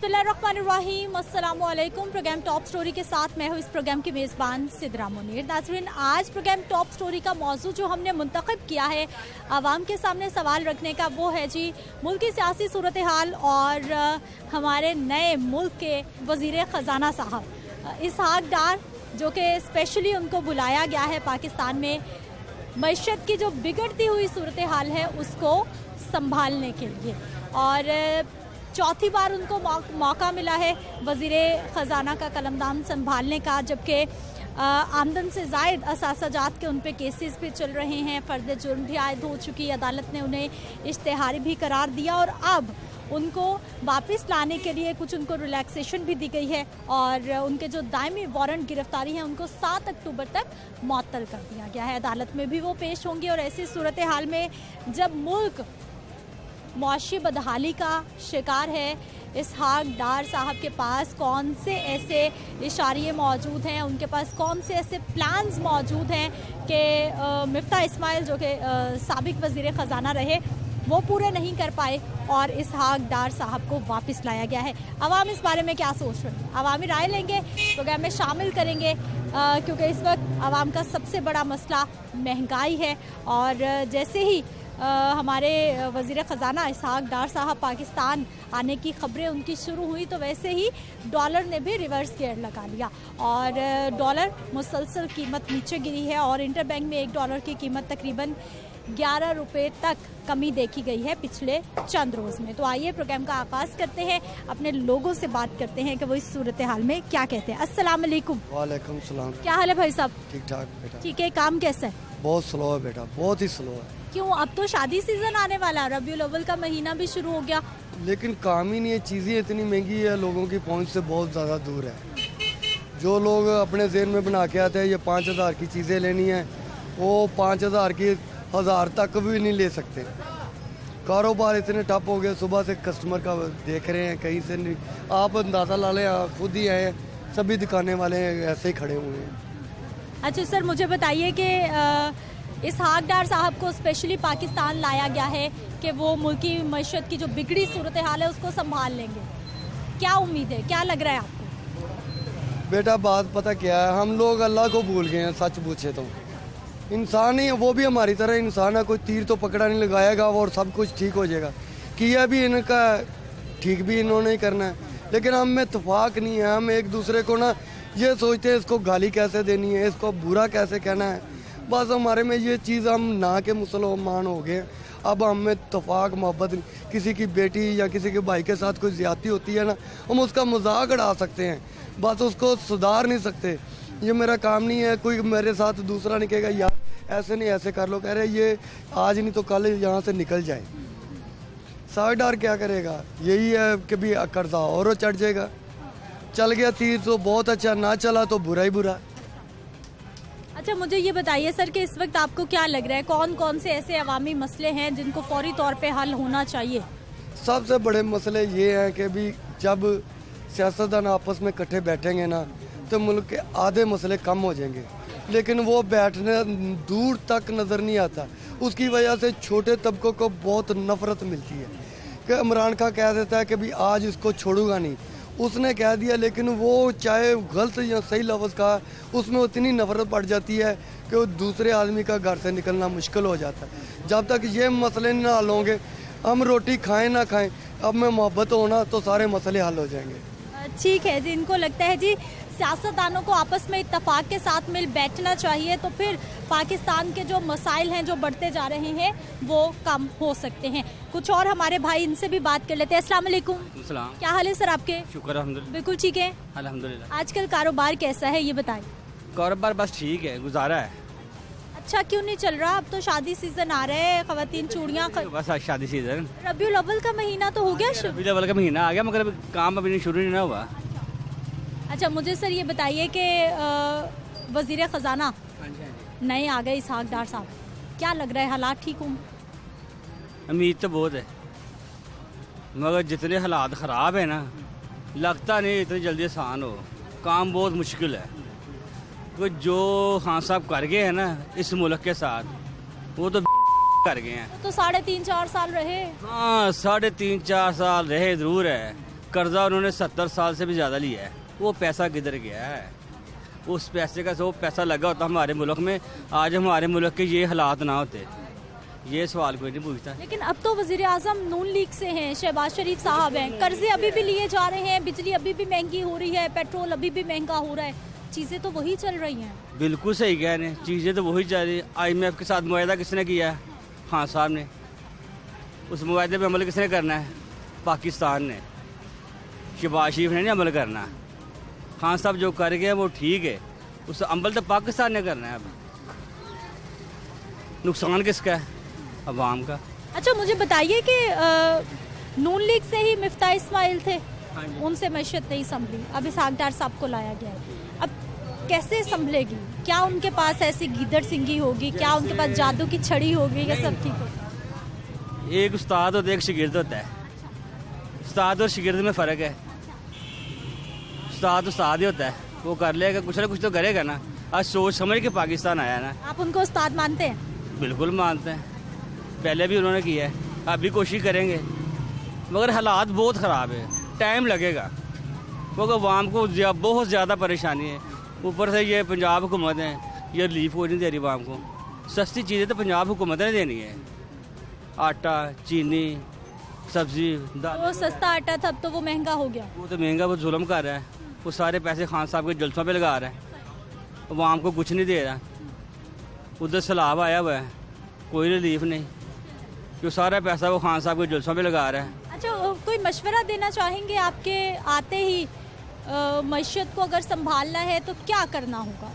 बिस्मिल्लाहिर्रहमानिर्रहीम, अस्सलामुअलैकुम। Programme top story के साथ मैं हूँ इस प्रोग्राम की मेज़बान सिद्रा मुनीर। नाज़रीन, आज प्रोग्राम टॉप स्टोरी का मौजू जो हमने मुंतखब किया है आवाम के सामने सवाल रखने का, वो है जी मुल्क की सियासी सूरत हाल और हमारे नए मुल्क के वज़ीर ख़जाना साहब इसहाक डार, जो कि स्पेशली उनको बुलाया गया है पाकिस्तान में मईशत की जो बिगड़ती हुई सूरत हाल है उसको संभालने के लिए। और चौथी बार उनको मौका मिला है वज़ीर ख़जाना का कलमदान संभालने का, जबकि आमदन से ज़ायद असासाजात के उन पे केसेस भी चल रहे हैं, फ़र्द जुर्म भी आयद हो चुकी, अदालत ने उन्हें इश्तिहारी भी करार दिया और अब उनको वापस लाने के लिए कुछ उनको रिलैक्सेशन भी दी गई है और उनके जो दायमी वारंट गिरफ्तारी हैं उनको 7 अक्टूबर तक मुअत्तल कर दिया गया है। अदालत में भी वो पेश होंगे और ऐसी सूरत हाल में जब मुल्क मुआशी बदहाली का शिकार है, इसहाक डार साहब के पास कौन से ऐसे इशारे मौजूद हैं, उनके पास कौन से ऐसे प्लान्स मौजूद हैं कि मिफ्ता इस्माइल जो कि साबिक वज़ीर ख़जाना रहे वो पूरे नहीं कर पाए और इसहाक डार साहब को वापस लाया गया है। अवाम इस बारे में क्या सोच रहे हैं, अवामी राय लेंगे, प्रोग्राम में शामिल करेंगे क्योंकि इस वक्त अवाम का सबसे बड़ा मसला महंगाई है। और जैसे ही हमारे वज़ीर ख़जाना इसहाक डार साहब पाकिस्तान आने की खबरें उनकी शुरू हुई तो वैसे ही डॉलर ने भी रिवर्स गियर लगा लिया और डॉलर मुसलसल कीमत नीचे गिरी है और इंटरबैंक में $1 की कीमत तकरीबन 11 रुपये तक कमी देखी गई है पिछले चंद रोज़ में। तो आइए प्रोग्राम का आगाज़ करते हैं, अपने लोगों से बात करते हैं कि वो इस सूरत हाल में क्या कहते हैं। अस्सलाम वालेकुम। वालेकुम सलाम। क्या हाल है भाई साहब? ठीक ठाक बेटा। ठीक है, काम कैसा है? बहुत स्लो है बेटा, बहुत ही स्लो है। क्यों? अब तो शादी सीजन आने वाला, रबीउल अव्वल का महीना भी शुरू हो गया। लेकिन काम ही नहीं है, चीज़ें इतनी महंगी है, लोगों की पहुंच से बहुत ज़्यादा दूर है। जो लोग अपने ज़हन में बना के आते हैं ये 5000 की चीज़ें लेनी है, वो 5000 की 1000 तक भी नहीं ले सकते। कारोबार इतने ठप हो गए, सुबह से कस्टमर का देख रहे हैं कहीं से नहीं, आप अंदाज़ा ला लें, खुद ही आए, सभी दुकानें वाले ऐसे ही खड़े हुए हैं। अच्छा सर, मुझे बताइए कि इसहाक डार साहब को स्पेशली पाकिस्तान लाया गया है कि वो मुल्क की मईशत की जो बिगड़ी सूरत हाल है उसको संभाल लेंगे। क्या उम्मीद है, क्या लग रहा है आपको? बेटा बात पता क्या है, हम लोग अल्लाह को भूल गए हैं। सच पूछे तो इंसान ही है, वो भी हमारी तरह इंसान है, कोई तीर तो पकड़ा नहीं लगाएगा और सब कुछ ठीक हो जाएगा। किया भी इनका ठीक भी इन्होंने ही करना है, लेकिन हम में इत्तेफाक नहीं है। हम एक दूसरे को ना ये सोचते हैं इसको गाली कैसे देनी है, इसको बुरा कैसे कहना है। बस हमारे में ये चीज़, हम ना के मुसलमान हो गए। अब हम में इत्तेफाक मोहब्बत, किसी की बेटी या किसी के भाई के साथ कोई ज़्यादती होती है ना, हम उसका मजाक उड़ा सकते हैं, बस उसको सुधार नहीं सकते। ये मेरा काम नहीं है, कोई मेरे साथ दूसरा नहीं कहेगा यार ऐसे नहीं ऐसे कर लो, कह रहे ये आज नहीं तो कल यहाँ से निकल जाए। साग डार क्या करेगा, यही है कि भी कर्जा और चढ़ जाएगा। चल गया तीर तो बहुत अच्छा, ना चला तो बुरा ही बुरा। अच्छा मुझे ये बताइए सर कि इस वक्त आपको क्या लग रहा है, कौन कौन से ऐसे अवामी मसले हैं जिनको फौरी तौर पे हल होना चाहिए? सबसे बड़े मसले ये हैं कि भी जब सियासतदान आपस में इकट्ठे बैठेंगे ना तो मुल्क के आधे मसले कम हो जाएंगे, लेकिन वो बैठने दूर तक नज़र नहीं आता। उसकी वजह से छोटे तबकों को बहुत नफरत मिलती है कि इमरान खान कह देता है कि भी आज इसको छोड़ूंगा नहीं, उसने कह दिया, लेकिन वो चाहे गलत या सही लफ्ज़ का, उसमें उतनी नफरत पड़ जाती है कि वो दूसरे आदमी का घर से निकलना मुश्किल हो जाता है। जब तक ये मसले ना हल होंगे, हम रोटी खाएं ना खाएं, अब में मोहब्बत होना तो सारे मसले हल हो जाएंगे। ठीक है जी, इनको लगता है जी सियासतदानों को आपस में इत्तेफाक के साथ मिल बैठना चाहिए तो फिर पाकिस्तान के जो मसाइल हैं जो बढ़ते जा रहे हैं वो कम हो सकते हैं। कुछ और हमारे भाई, इनसे भी बात कर लेते हैं। अस्सलाम वालेकुम। क्या हाल है सर आपके? शुक्र अल्हम्दुलिल्लाह। बिल्कुल ठीक है अल्हम्दुलिल्लाह। आजकल कारोबार कैसा है ये बताएं। कारोबार बस ठीक है, गुजारा है। अच्छा क्यों नहीं चल रहा? अब तो शादी सीजन आ रहा है, खवातीन चूड़ियाँ बस आज शादी सीजन, रबीउल अव्वल का महीना तो हो गया शुरू। रबीउल अव्वल का महीना आ गया मगर अभी काम अभी शुरू नहीं हुआ। अच्छा मुझे सर ये बताइए कि वज़ीर ख़जाना नए आ गए इसहाक डार साहब, क्या लग रहा है हालात ठीक होंगे? उम्मीद तो बहुत है मगर जितने हालात ख़राब है ना, लगता नहीं इतनी जल्दी आसान हो। काम बहुत मुश्किल है, वो जो खान साहब कर गए हैं ना इस मुल्क के साथ, वो तो कर गए हैं। तो 3.5-4 साल रहे। हाँ 3.5-4 साल रहे ज़रूर है, कर्जा उन्होंने 70 साल से भी ज़्यादा लिया है, वो पैसा किधर गया है? उस पैसे का जो पैसा लगा होता हमारे मुल्क में, आज हमारे मुल्क के ये हालात ना होते। ये सवाल कोई नहीं पूछता। लेकिन अब तो वजीर आजम नून लीग से हैं, शहबाज शरीफ साहब हैं, कर्जे अभी भी लिए जा रहे हैं, बिजली अभी भी महंगी हो रही है, पेट्रोल अभी भी महंगा हो रहा है, चीज़ें तो वही चल रही हैं। बिल्कुल सही कह रहे हैं, चीज़ें तो वही चल रही है। IMF के साथ मुआहदा किसने किया है? खान साहब ने। उस मुआहदे पे अमल किसने करना है? पाकिस्तान ने। शहबाज शरीफ ने नहीं अमल करना। खान साहब जो कर गए वो ठीक है, उस अमल तो पाकिस्तान ने करना है। अब नुकसान किसका है? अवाम का। अच्छा, मुझे बताइए कि नून लीग से ही मिफ्ता इस्माइल थे, उनसे मैशत नहीं संभली, अब इसहाक डार साहब को लाया गया है, अब कैसे संभलेगी? क्या उनके पास ऐसी गीदड़ सिंगी होगी? क्या उनके पास जादू की छड़ी होगी? या सब ठीक होगा? एक उस्ताद और एक शागिर्द होता है। उस्ताद और शागिर्द में फ़र्क है। उस्ताद उस्ताद ही होता है, वो कर लेगा, कुछ ना कुछ तो करेगा ना। आज सोच समझ के पाकिस्तान आया ना। आप उनको उस्ताद मानते हैं? बिल्कुल मानते हैं, पहले भी उन्होंने किया है, अब भी कोशिश करेंगे, मगर हालात बहुत ख़राब है, टाइम लगेगा, क्योंकि अवाम को बहुत ज़्यादा परेशानी है। ऊपर से ये पंजाब हुकूमत है, ये रिलीफ हो नहीं दे रही अवाम को। सस्ती चीज़ें तो पंजाब हुकूमत ने देनी है, आटा, चीनी, सब्जी, दाल। वो सस्ता आटा था, अब तो वो महंगा हो गया। वो तो महंगा, वो जुल्म कर रहा है, वो सारे पैसे खान साहब के जलसों पे लगा रहा है, अवाम को कुछ नहीं दे रहा। उधर सैलाब आया हुआ है, कोई रिलीफ नहीं, जो सारा पैसा वो खान साहब के जलसों पे लगा रहा है। अच्छा, कोई मशवरा देना चाहेंगे आपके आते ही? मईशत को अगर संभालना है तो क्या करना होगा?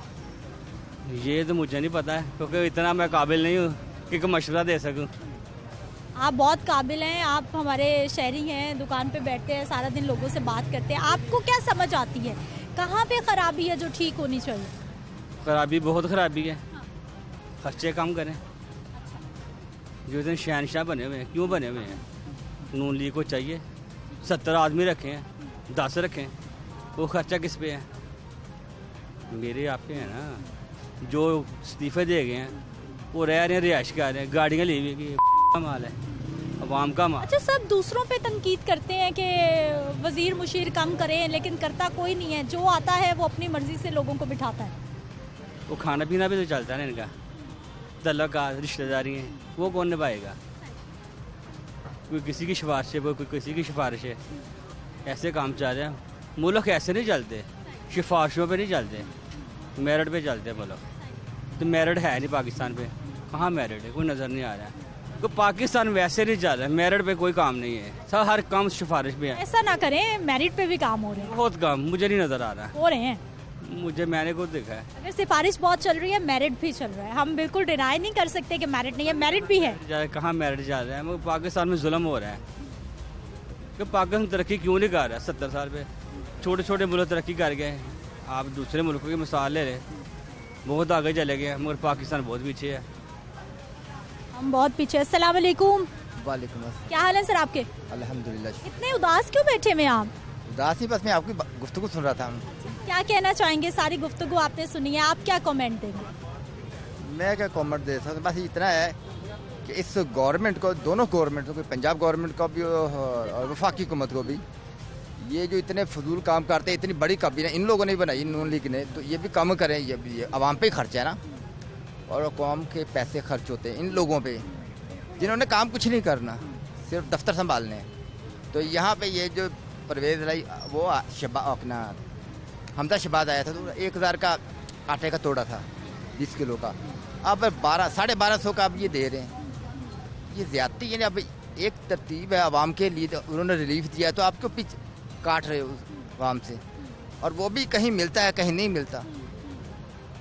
ये तो मुझे नहीं पता है, क्योंकि इतना मैं काबिल नहीं हूँ कि मशवरा दे सकूँ। आप बहुत काबिल हैं, आप हमारे शहरी हैं, दुकान पे बैठते हैं, सारा दिन लोगों से बात करते हैं, आपको क्या समझ आती है, कहाँ पे खराबी है जो ठीक होनी चाहिए? खराबी बहुत खराबी है, खर्चे कम करें। जो इतने शहनशाह बने हुए हैं, क्यों बने हुए हैं? नून लीग को चाहिए 70 आदमी रखे हैं, 10 रखें, वो खर्चा किस पे है? मेरे आपके हैं ना, जो इस्तीफे दे गए हैं वो रह रहे हैं, रिहाइश कर रहे हैं, गाड़ियाँ ली हुई कि माल है, अवाम का माल। अच्छा, सब दूसरों पे तनकीद करते हैं कि वजीर मुशीर कम करें, लेकिन करता कोई नहीं है, जो आता है वो अपनी मर्जी से लोगों को बिठाता है। वो खाना पीना भी तो चलता है ना इनका, तल्लुकात, रिश्तेदारी हैं, वो कौन निभाएगा? कोई किसी की सिफारिश है, कोई किसी की सिफारिश है, ऐसे काम चल रहे हैं। मुल्क ऐसे नहीं चलते, सिफारिशों पे नहीं चलते, मेरिट पे चलते मुल्क। तो मेरिट है नहीं पाकिस्तान पे, कहाँ मेरिट है? कोई नज़र नहीं आ रहा है। तो पाकिस्तान वैसे नहीं चल रहा है, मेरिट पे कोई काम नहीं है, सब हर काम सिफारिश पे है। ऐसा ना करें, मेरिट पे भी काम हो रहे हैं। बहुत काम मुझे नहीं नज़र आ रहा है। हो रहे हैं, मुझे मैंने खुद देखा है। अगर सिफारिश बहुत चल रही है, मेरिट भी चल रहा है, हम बिल्कुल डिनाई नहीं कर सकते कि मेरिट नहीं है, मेरिट भी है। कहाँ मेरिट जा रहा है? मगर पाकिस्तान में जुल्म हो रहा है कि पाकिस्तान तरक्की क्यों नहीं कर रहा है? 70 साल पे छोटे छोटे मुल्क तरक्की कर गए, आप दूसरे मुल्कों की मिसाल ले रहे, बहुत आगे चले गए, मगर पाकिस्तान बहुत पीछे है। हम बहुत पीछे। अस्सलाम वालेकुम। वालेकुम अस्सलाम। क्या हाल है सर आपके? अल्हम्दुलिल्लाह। इतने उदास क्यों बैठे में आप? उदास ही, बस मैं आपकी गुफ्तगू सुन रहा था। क्या कहना चाहेंगे? सारी गुफ्तगू आपने सुनी है, आप क्या कमेंट देंगे? मैं क्या कमेंट दे सकता हूँ, बस इतना है कि इस गवर्नमेंट को, दोनों गवर्नमेंट को, पंजाब गवर्नमेंट को भी और वफाकी हुकूमत को भी, ये जो इतने फजूल काम करते हैं, इतनी बड़ी काबीना इन लोगों ने बनाई, नून लीग ने, तो ये भी कम करें। ये भी आवाम पे ही खर्च है ना, और कौम के पैसे खर्च होते हैं इन लोगों पे, जिन्होंने काम कुछ नहीं करना, सिर्फ दफ्तर संभालने हैं। तो यहाँ पे ये जो परवेज लाई, वो अपना हमदा शहबाज आया था, तो 1000 का आटे का तोड़ा था, 20 किलो का, अब 12,500 का अब ये दे रहे हैं। ये ज़्यादती है। अब एक तरतीब है आवाम के लिए, तो उन्होंने रिलीफ दिया, तो आप क्यों पीछे काट रहे हो आवाम से? और वो भी कहीं मिलता है, कहीं नहीं मिलता।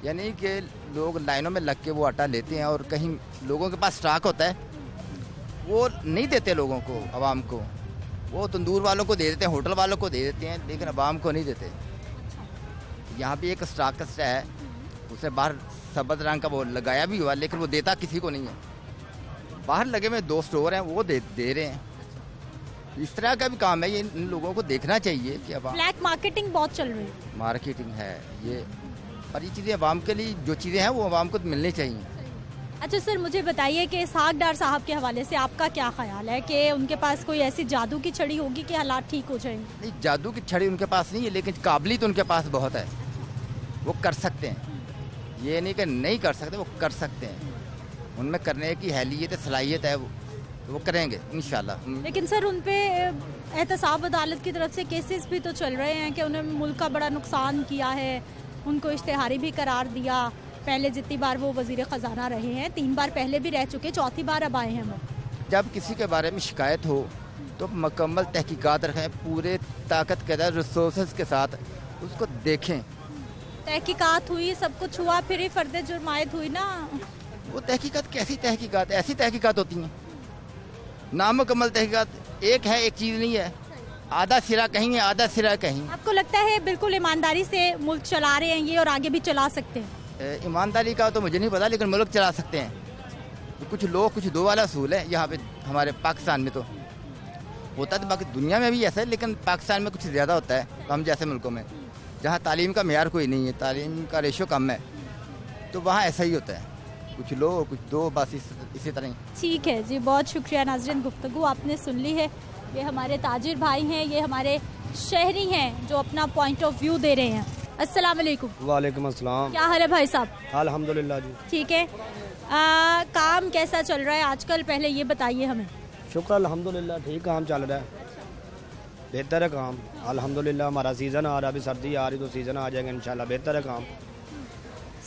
यानी कि लोग लाइनों में लग के वो आटा लेते हैं, और कहीं लोगों के पास स्टॉक होता है, वो नहीं देते लोगों को, आवाम को। वो तंदूर वालों को दे देते हैं, होटल वालों को दे देते हैं, लेकिन आवाम को नहीं देते। यहाँ भी एक स्टॉकिस्ट है, उसने बाहर सबज रंग का वो लगाया भी हुआ, लेकिन वो देता किसी को नहीं है। बाहर लगे हुए 2 स्टोर हैं, वो दे रहे हैं। इस तरह का भी काम है, ये इन लोगों को देखना चाहिए कि अब ब्लैक मार्केटिंग बहुत चल रही है। मार्केटिंग है ये, और ये चीज़ें आवाम के लिए, जो चीज़ें हैं वो आवाम को मिलनी चाहिए। अच्छा सर, मुझे बताइए कि इसहाक डार साहब के हवाले से आपका क्या ख्याल है कि उनके पास कोई ऐसी जादू की छड़ी होगी कि हालात ठीक हो जाएंगे? नहीं, जादू की छड़ी उनके पास नहीं है, लेकिन काबिलियत उनके पास बहुत है, वो कर सकते हैं। ये नहीं कि नहीं कर सकते, वो कर सकते हैं। उनमें करने की हैलियत सलाहियत है, वो करेंगे इंशाल्लाह। लेकिन सर उन पे एहतसाब अदालत की तरफ से केसेस भी तो चल रहे हैं कि उन्होंने मुल्क का बड़ा नुकसान किया है, उनको इश्तिहारी भी करार दिया। पहले जितनी बार वो वजीर ख़जाना रहे हैं, 3 बार पहले भी रह चुके, 4थी बार अब आए हैं वो। जब किसी के बारे में शिकायत हो तो मुकम्मल तहकीकात रखें, पूरे ताकत के साथ रिसोर्स के साथ उसको देखें। तहकीकात हुई, सब कुछ हुआ, फिर ही फर्द जुर्मायत हुई ना। वो तहकीकात कैसी तहकीकात, ऐसी तहकीकात होती हैं नामुकम्मल तहकीकात। एक है, एक चीज़ नहीं है। आधा सिरा कहीं है, आधा सिरा कहीं। आपको लगता है बिल्कुल ईमानदारी से मुल्क चला रहे हैं ये और आगे भी चला सकते हैं? ईमानदारी का तो मुझे नहीं पता, लेकिन मुल्क चला सकते हैं। कुछ लोग कुछ दो वाला असूल है यहाँ पे हमारे पाकिस्तान में। तो होता तो बाकी दुनिया में भी ऐसा है, लेकिन पाकिस्तान में कुछ ज़्यादा होता है हम जैसे मुल्कों में, जहाँ तालीम का मेयार कोई नहीं है, तालीम का रेशो कम है, तो वहाँ ऐसा ही होता है। कुछ लो कुछ दो, बस इसी तरह ही। ठीक है जी, बहुत शुक्रिया नाज़रीन, गुफ्तगू आपने सुन ली है। ये हमारे ताजिर भाई हैं, ये हमारे शहरी हैं जो अपना पॉइंट ऑफ व्यू दे रहे हैं। अस्सलाम वालेकुम। वालेकुम अस्सलाम। क्या हाल है भाई साहब? अल्हम्दुलिल्लाह जी। ठीक है। काम कैसा चल रहा है आजकल, पहले ये बताइए हमें। शुक्र अल्हम्दुलिल्लाह, ठीक काम चल रहा है, बेहतर है काम अल्हम्दुलिल्लाह। हमारा सीज़न आ रहा है, अभी सर्दी आ रही तो सीज़न आ जाएगा इंशाल्लाह, बेहतर है काम।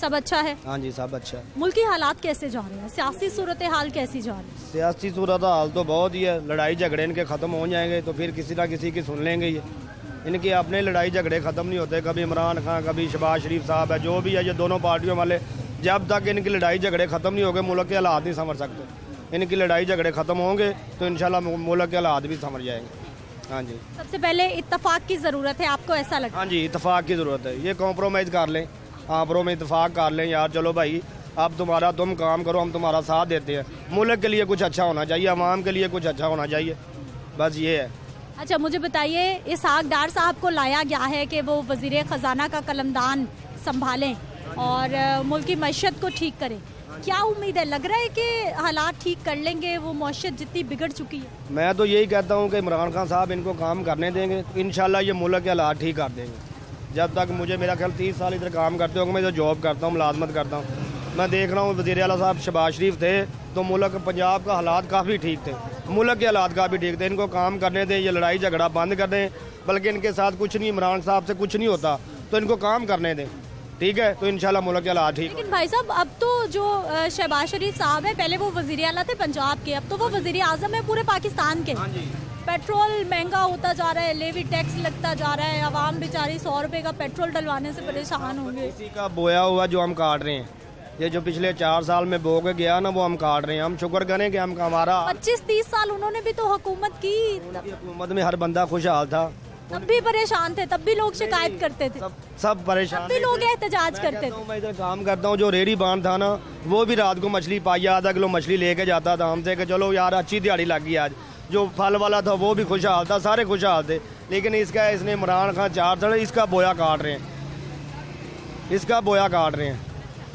सब अच्छा है? हाँ जी, सब अच्छा है। मुल्की हालात कैसे जा रहे हैं, सियासी सूरत हाल कैसी जा रही है? सियासी सूरत हाल तो बहुत ही है, लड़ाई झगड़े इनके ख़त्म हो जाएंगे तो फिर किसी ना किसी की सुन लेंगे। ये इनके अपने लड़ाई झगड़े ख़त्म नहीं होते, कभी इमरान खान कभी शहबाज शरीफ साहब है, जो भी है, ये दोनों पार्टियों वाले, जब तक इनकी लड़ाई झगड़े ख़त्म नहीं होंगे मुल्क के हालात नहीं समझ सकते। इनकी लड़ाई झगड़े ख़त्म होंगे तो इंशाल्लाह मुल्क के हालात भी समझ जाएंगे। हाँ जी, सबसे पहले इत्तफाक की ज़रूरत है, आपको ऐसा लगता है? हाँ जी, इत्तफाक की ज़रूरत है। ये कॉम्प्रोमाइज़ कर लें, आपरों में इत्तफाक कर लें यार, चलो भाई अब तुम काम करो, हम तुम्हारा साथ देते हैं। मुल्क के लिए कुछ अच्छा होना चाहिए, अवाम के लिए कुछ अच्छा होना चाहिए, बस ये है। अच्छा मुझे बताइए, इसहाक डार साहब को लाया गया है कि वो वज़ीर ख़जाना का कलमदान संभालें और मुल्क की मईशत को ठीक करें, क्या उम्मीद है? लग रहा है कि हालात ठीक कर लेंगे, वो मईशत जितनी बिगड़ चुकी है? मैं तो यही कहता हूँ कि इमरान खान साहब इनको काम करने देंगे तो इंशाल्लाह ये मुल्क के हालात ठीक कर देंगे। जब तक मुझे, मेरा ख्याल 30 साल इधर काम करते होंगे, मैं जो जॉब करता हूँ, मुलाजमत करता हूँ, मैं देख रहा हूँ वज़ीर आला साहब शहबाज शरीफ थे तो मुल्क पंजाब का हालात काफ़ी ठीक थे, मुल्क के हालात काफ़ी ठीक थे। इनको काम करने दें, ये लड़ाई झगड़ा बंद कर दें, बल्कि इनके साथ कुछ नहीं, इमरान साहब से कुछ नहीं होता तो इनको काम करने दें, ठीक है, तो इंशाल्लाह मुल्क के हालात ठीक। लेकिन भाई साहब अब तो जो शहबाज शरीफ साहब है, पहले वो वज़ीर आला थे पंजाब के, अब तो वो वज़ीर आज़म है पूरे पाकिस्तान के। पेट्रोल महंगा होता जा रहा है, लेवी टैक्स लगता जा रहा है, आवाम बेचारी 100 रुपये का पेट्रोल डलवाने से परेशान होंगे। इसी का बोया हुआ जो हम काट रहे हैं, ये जो पिछले 4 साल में बो के गया ना, वो हम काट रहे हैं। हम शुक्र करें कि हम हमारा 25-30 साल उन्होंने भी तो हुकूमत की, हुकूमत में हर बंदा खुशहाल था, तब भी परेशान थे, तब भी लोग शिकायत करते थे, सब परेशान, तब भी लोग एहतजाज करते थे। मैं इधर काम करता हूँ, जो रेहड़ी बांध था ना, वो भी रात को मछली पाई, आधा किलो मछली लेके जाता था हमसे कि चलो यार अच्छी दिहाड़ी लग गई आज। जो फल वाला था वो भी खुशहाल था, सारे खुशहाल थे, लेकिन इसने इमरान खान 4 साल इसका बोया काट रहे हैं, इसका बोया काट रहे हैं।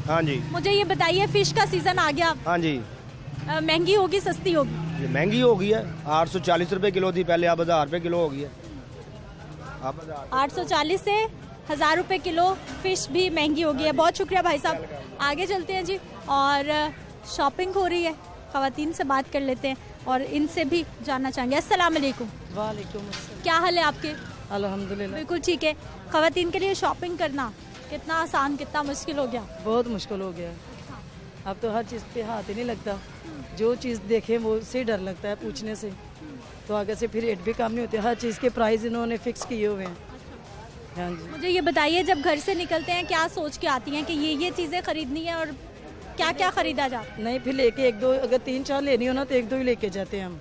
हाँ जी, मुझे ये बताइए, फिश का सीजन आ गया, हाँ जी, महंगी होगी सस्ती होगी? ये महंगी हो गई है, 840 रुपये किलो थी पहले, अब 1000 रुपये किलो हो गई है। 840 से 1000 रुपये किलो फिश भी महंगी हो गई है। बहुत शुक्रिया भाई साहब, आगे चलते हैं जी। और शॉपिंग हो रही है, ख़वातीन से बात कर लेते हैं और इनसे भी जानना चाहेंगे। अस्सलाम वालेकुम। वालेकुम अस्सलाम। क्या हाल है आपके? अल्हम्दुलिल्लाह बिल्कुल ठीक है। ख़वातीन के लिए शॉपिंग करना कितना आसान, कितना मुश्किल हो गया? बहुत मुश्किल हो गया, अब तो हर चीज़ पे हाथ ही नहीं लगता, जो चीज़ देखें वो से डर लगता है पूछने से, तो आगे से फिर रेट भी कम नहीं होते, हर चीज़ के प्राइस इन्होंने फिक्स किए हुए हैं। हाँ जी, मुझे ये बताइए, जब घर से निकलते हैं क्या सोच के आती हैं कि ये चीज़ें खरीदनी है और क्या क्या खरीदा जाता? नहीं फिर लेके 1-2, अगर 3-4 लेनी हो ना तो 1-2 ही लेके जाते हैं हम,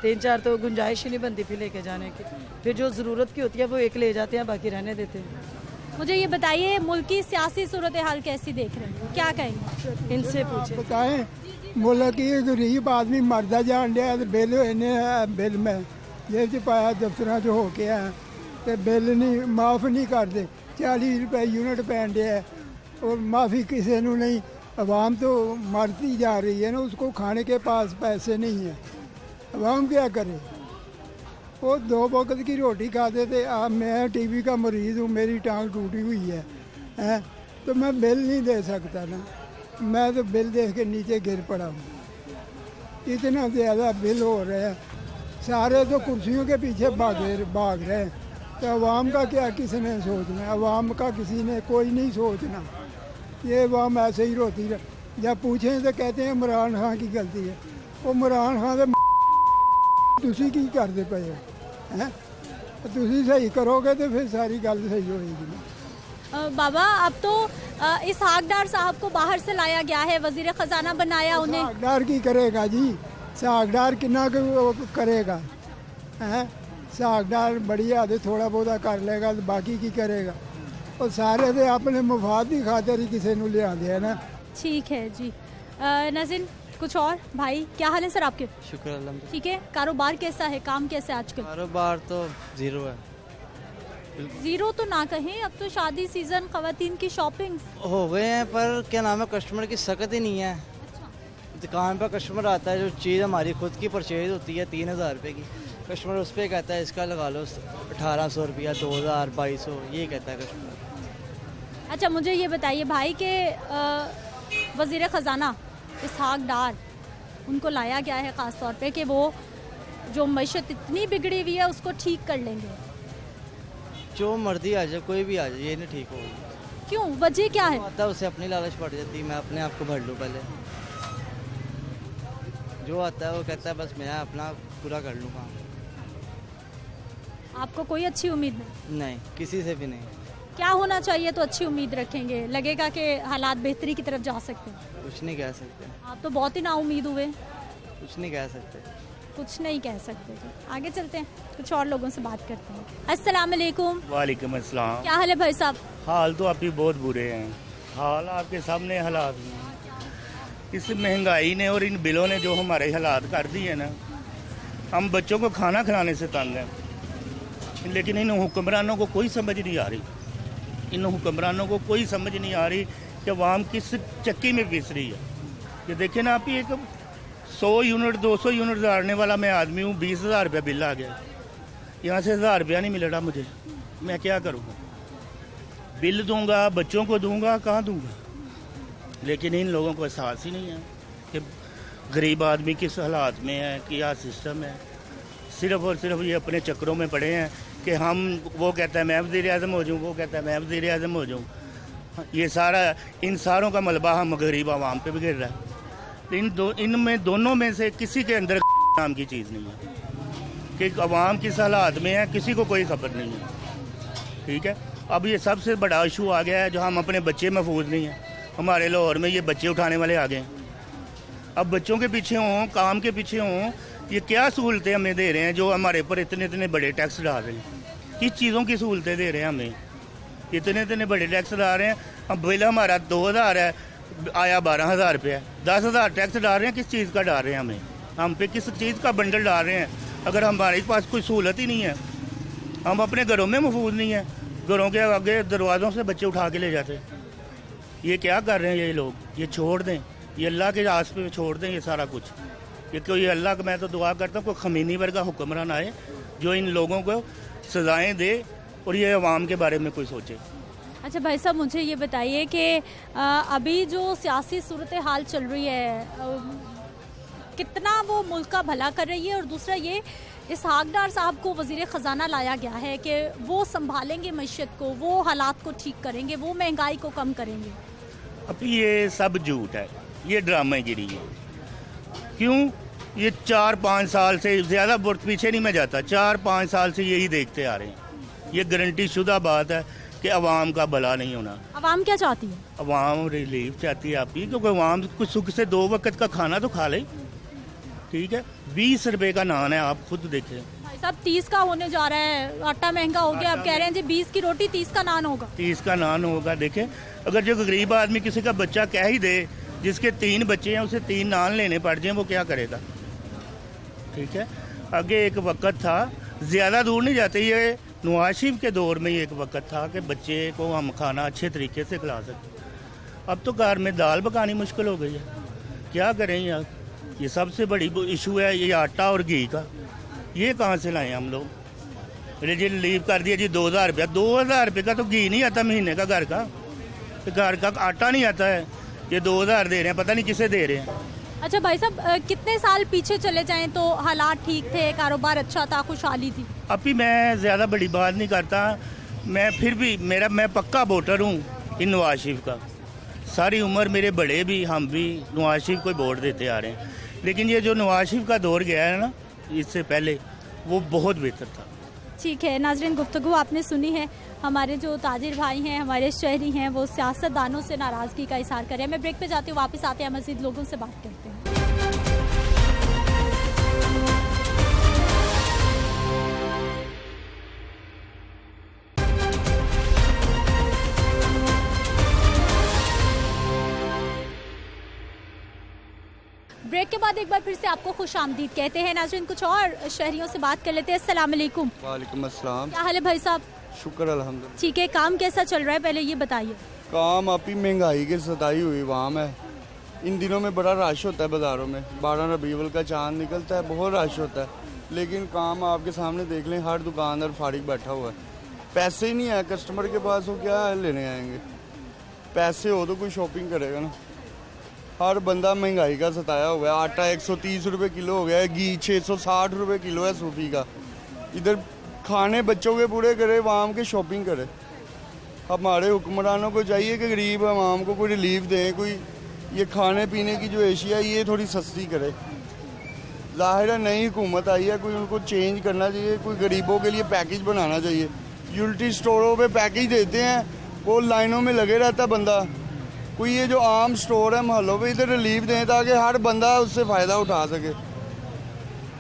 3-4 तो गुंजाइश ही नहीं बनती फिर लेके जाने की, फिर जो ज़रूरत की होती है वो एक ले जाते हैं, बाकी रहने देते हैं। मुझे ये बताइए, मुल्क की सियासी सूरत हाल कैसी देख रहे हैं, क्या कहेंगे? इनसे पूछे। बताएं, मुल्क की गरीब आदमी मरदा जान दिया, बिल इन्हें बिल में जेब च पाया, दफ्तर हो के आया तो बिल नहीं माफ़ नहीं करते, 40 रुपए यूनिट पैन दिया और माफ़ी किसी को नहीं, अवाम तो मरती जा रही है ना, उसको खाने के पास पैसे नहीं है, अवाम क्या करे। वो 2 वक्त की रोटी खाते थे। अब मैं टीबी का मरीज़ हूँ, मेरी टांग टूटी हुई है, हैं, तो मैं बिल नहीं दे सकता ना, मैं तो बिल देख के नीचे गिर पड़ा हूँ। इतना ज़्यादा बिल हो रहा है, सारे तो कुर्सियों के पीछे भाग रहे हैं, तो अवाम का क्या किसने सोचना, अवाम का किसी ने कोई नहीं सोचना। ये अवाम ऐसे ही रोती रहे। जब पूछें तो कहते हैं इमरान खान की गलती है। वो इमरान खान तो तुसी की करते पे हो, हैं, तुसी सही करोगे तो फिर सारी गल सही होएगी। बाबा अब तो इसहाक डार साहब को बाहर से लाया गया है, वजीर खजाना बनाया उन्हें। इसहाक की करेगा जी, इसहाक डार कितना करेगा, हैं, इसहाक डार बड़ी आदे थोड़ा बहुत कर लेगा तो बाकी की करेगा। और सारे तो अपने मुफाद की खातिर ही किसी को लिया है ना। ठीक है जी। नज़ीन कुछ और भाई, क्या हाल है सर आपके? शुक्र अल्हम्दुलिल्लाह। ठीक है, कारोबार कैसा है, काम कैसा है आजकल? कारोबार तो ज़ीरो है। जीरो तो ना कहें, अब तो शादी सीजन, खवातीन की शॉपिंग हो गए हैं, पर क्या नाम है, कस्टमर की सकत ही नहीं है। दुकान पर कस्टमर आता है, जो चीज़ हमारी खुद की परचेज होती है 3000 रुपये की, कस्टमर उस पर कहता है इसका लगा लो 1800 रुपया, 2000, 2200, ये कहता है कस्टमर। अच्छा मुझे ये बताइए भाई के वजीर ख़जाना इसहाक डार, उनको लाया गया है ख़ास तौर पे कि वो जो मईशत इतनी बिगड़ी हुई है उसको ठीक कर लेंगे। जो मर्जी आ जाए, कोई भी आ जाए, ये नहीं ठीक होगी। क्यों, वजह क्या है? आता है उसे अपनी लालच पड़ जाती है, मैं अपने आप को भर लूँ पहले। जो आता है वो कहता है बस मैं अपना पूरा कर लूँ काम। आपको कोई अच्छी उम्मीद नहीं, किसी से भी नहीं। क्या होना चाहिए तो अच्छी उम्मीद रखेंगे, लगेगा कि हालात बेहतरी की तरफ जा सकते हैं? कुछ नहीं कह सकते। आप तो बहुत ही नाउम्मीद हुए। कुछ नहीं कह सकते। कुछ नहीं कह सकते जी। आगे चलते हैं, कुछ और लोगों से बात करते हैं। अस्सलाम वालेकुम। वालेकुम अस्सलाम। क्या हाल है भाई साहब? हाल तो आपकी बहुत बुरे हैं, हाल आपके सामने हालात हैं। इस महंगाई ने और इन बिलों ने जो हमारे हालात कर दिए ना, हम बच्चों को खाना खिलाने से तंग हैं, लेकिन इन हुक्मरानों को कोई समझ नहीं आ रही। इन हुक्मरानों को कोई समझ नहीं आ रही कि अवाम किस चक्की में पिस रही है। ये देखें ना, आप एक 100 यूनिट 200 यूनिट उतारने वाला मैं आदमी हूँ, 20,000 रुपया बिल आ गया। यहाँ से 1000 रुपया नहीं मिल रहा मुझे, मैं क्या करूँगा? बिल दूंगा, बच्चों को दूंगा, कहाँ दूंगा? लेकिन इन लोगों को एहसास ही नहीं है कि गरीब आदमी किस हालात में है, क्या सिस्टम है। सिर्फ और सिर्फ ये अपने चक्करों में पड़े हैं कि हम, वो कहता है मैं वज़ीर आज़म हो जाऊँ, वो कहता है मैं वज़ीर आज़म हो जाऊँ। ये सारा, इन सारों का मलबा हम गरीब आवाम पे भी गिर रहा है। इनमें दोनों में से किसी के अंदर नाम की चीज़ नहीं है कि अवाम किस हालात में है, किसी को कोई खबर नहीं है। ठीक है, अब ये सबसे बड़ा इशू आ गया है, जो हम अपने बच्चे महफूज नहीं हैं। हमारे लाहौर में ये बच्चे उठाने वाले आ गए। अब बच्चों के पीछे हों, काम के पीछे हों, ये क्या सहूलतें हमें दे रहे हैं जो हमारे ऊपर इतने इतने बड़े टैक्स डाल रहे हैं? किस चीज़ों की सहूलतें दे रहे हैं हमें? इतने इतने बड़े टैक्स डाल रहे हैं। अब बिल हमारा 2000 है, आया 12,000 रुपया, 10,000 टैक्स डाल रहे हैं। किस चीज़ का डाल रहे हैं हमें? हम पे किस चीज़ का बंडल डाल रहे हैं? अगर हमारे पास कोई सहूलत ही नहीं है, हम अपने घरों में महफूज नहीं है, घरों के आगे दरवाज़ों से बच्चे उठा के ले जाते हैं। ये क्या कर रहे हैं ये लोग? ये छोड़ दें, ये अल्लाह के आस पे छोड़ दें ये सारा कुछ। ये कोई अल्लाह का, मैं तो दुआ करता हूँ कोई खमीनी वर्गा हुक्मरान आए जो इन लोगों को सजाएं दे और ये अवाम के बारे में कोई सोचे। अच्छा भाई साहब मुझे ये बताइए कि अभी जो सियासी सूरत हाल चल रही है, कितना वो मुल्क का भला कर रही है? और दूसरा ये, इसहाक डार साहब को वज़ीर ख़जाना लाया गया है कि वो संभालेंगे मईशत को, वो हालात को ठीक करेंगे, वो महंगाई को कम करेंगे। अब ये सब झूठ है, ये ड्रामेगिरी है। क्यों? ये 4-5 साल से, ज़्यादा पीछे नहीं मैं जाता, 4-5 साल से यही देखते आ रहे हैं। ये गारंटी शुदा बात है कि अवाम का भला नहीं होना। अवाम क्या चाहती है? अवाम रिलीफ चाहती है आपकी, क्योंकि अवाम कुछ सुख से 2 वक्त का खाना तो खा ले। ठीक है, 20 रुपए का नान है, आप खुद देखें। भाई साहब 30 का होने जा रहा है, आटा महंगा हो गया, अब कह रहे हैं जी 20 की रोटी 30 का नान होगा। 30 का नान होगा। देखें, अगर जो गरीब आदमी किसी का बच्चा कह ही दे, जिसके 3 बच्चे हैं, उसे 3 नान लेने पड़ जाए, वो क्या करेगा? ठीक है, आगे एक वक्त था, ज़्यादा दूर नहीं जाते, ये नवाज शरीफ के दौर में ये एक वक्त था कि बच्चे को हम खाना अच्छे तरीके से खिला सकते। अब तो घर में दाल पकानी मुश्किल हो गई है, क्या करें यार। ये सबसे बड़ी इशू है, ये आटा और घी का, ये कहाँ से लाएं हम लोग। रिलीव कर दिया जी 2000 रुपया, 2000 रुपये का तो घी नहीं आता महीने का घर का, तो घर का आटा नहीं आता है। ये 2000 दे रहे हैं, पता नहीं किसे दे रहे हैं। अच्छा भाई साहब, कितने साल पीछे चले जाएं तो हालात ठीक थे, कारोबार अच्छा था, खुशहाली थी? अभी मैं ज़्यादा बड़ी बात नहीं करता, मैं फिर भी मैं पक्का वोटर हूँ इन नवाज शरीफ का। सारी उम्र मेरे बड़े भी हम भी नवाज शरीफ को वोट देते आ रहे हैं, लेकिन ये जो नवाज शरीफ का दौर गया है ना इससे पहले, वो बहुत बेहतर था। ठीक है नाज़रीन, गुफ्तगू आपने सुनी है। हमारे जो ताजिर भाई हैं, हमारे शहरी हैं, वो सियासतदानों से नाराज़गी का इज़हार कर रहे हैं। मैं ब्रेक पे जाती हूँ, वापस आते हैं, मज़ीद लोगों से बात करते हैं। ब्रेक के बाद एक बार फिर से आपको खुश आमदीद कहते हैं। नाज़रीन, कुछ और शहरियों से बात कर लेते हैं। अस्सलाम वालेकुम। वालेकुम अस्सलाम। क्या हाल है भाई साहब? शुक्र अल्हम्दुलिल्लाह। ठीक है, काम कैसा चल रहा है पहले ये बताइए। काम अभी महंगाई की सताई हुई वहाँ में, इन दिनों में बड़ा रश होता है बाज़ारों में। 12 रबीउल का चांद निकलता है, बहुत रश होता है, लेकिन काम आपके सामने देख लें, हर दुकानदार फारिग बैठा हुआ है। पैसे ही नहीं है कस्टमर के पास, वो क्या लेने आएंगे। पैसे हो तो कोई शॉपिंग करेगा ना। हर बंदा महंगाई का सताया हुआ है। आटा 130 रुपये किलो हो गया है, घी 660 रुपये किलो है सूफी का। इधर खाने बच्चों के पूरे करे, आवाम के शॉपिंग करे। हमारे हुक्मरानों को चाहिए कि गरीब आवाम को कोई रिलीफ दें, कोई ये खाने पीने की जो एशिया है ये थोड़ी सस्ती करे। ज़ाहिर है नई हुकूमत आई है, कोई उनको चेंज करना चाहिए, कोई गरीबों के लिए पैकेज बनाना चाहिए। यूनिटी स्टोरों पे पैकेज देते हैं, वो लाइनों में लगे रहता है बंदा। कोई ये जो आम स्टोर है महलों पे, इधर रिलीफ दें ताकि हर बंदा उससे फ़ायदा उठा सके।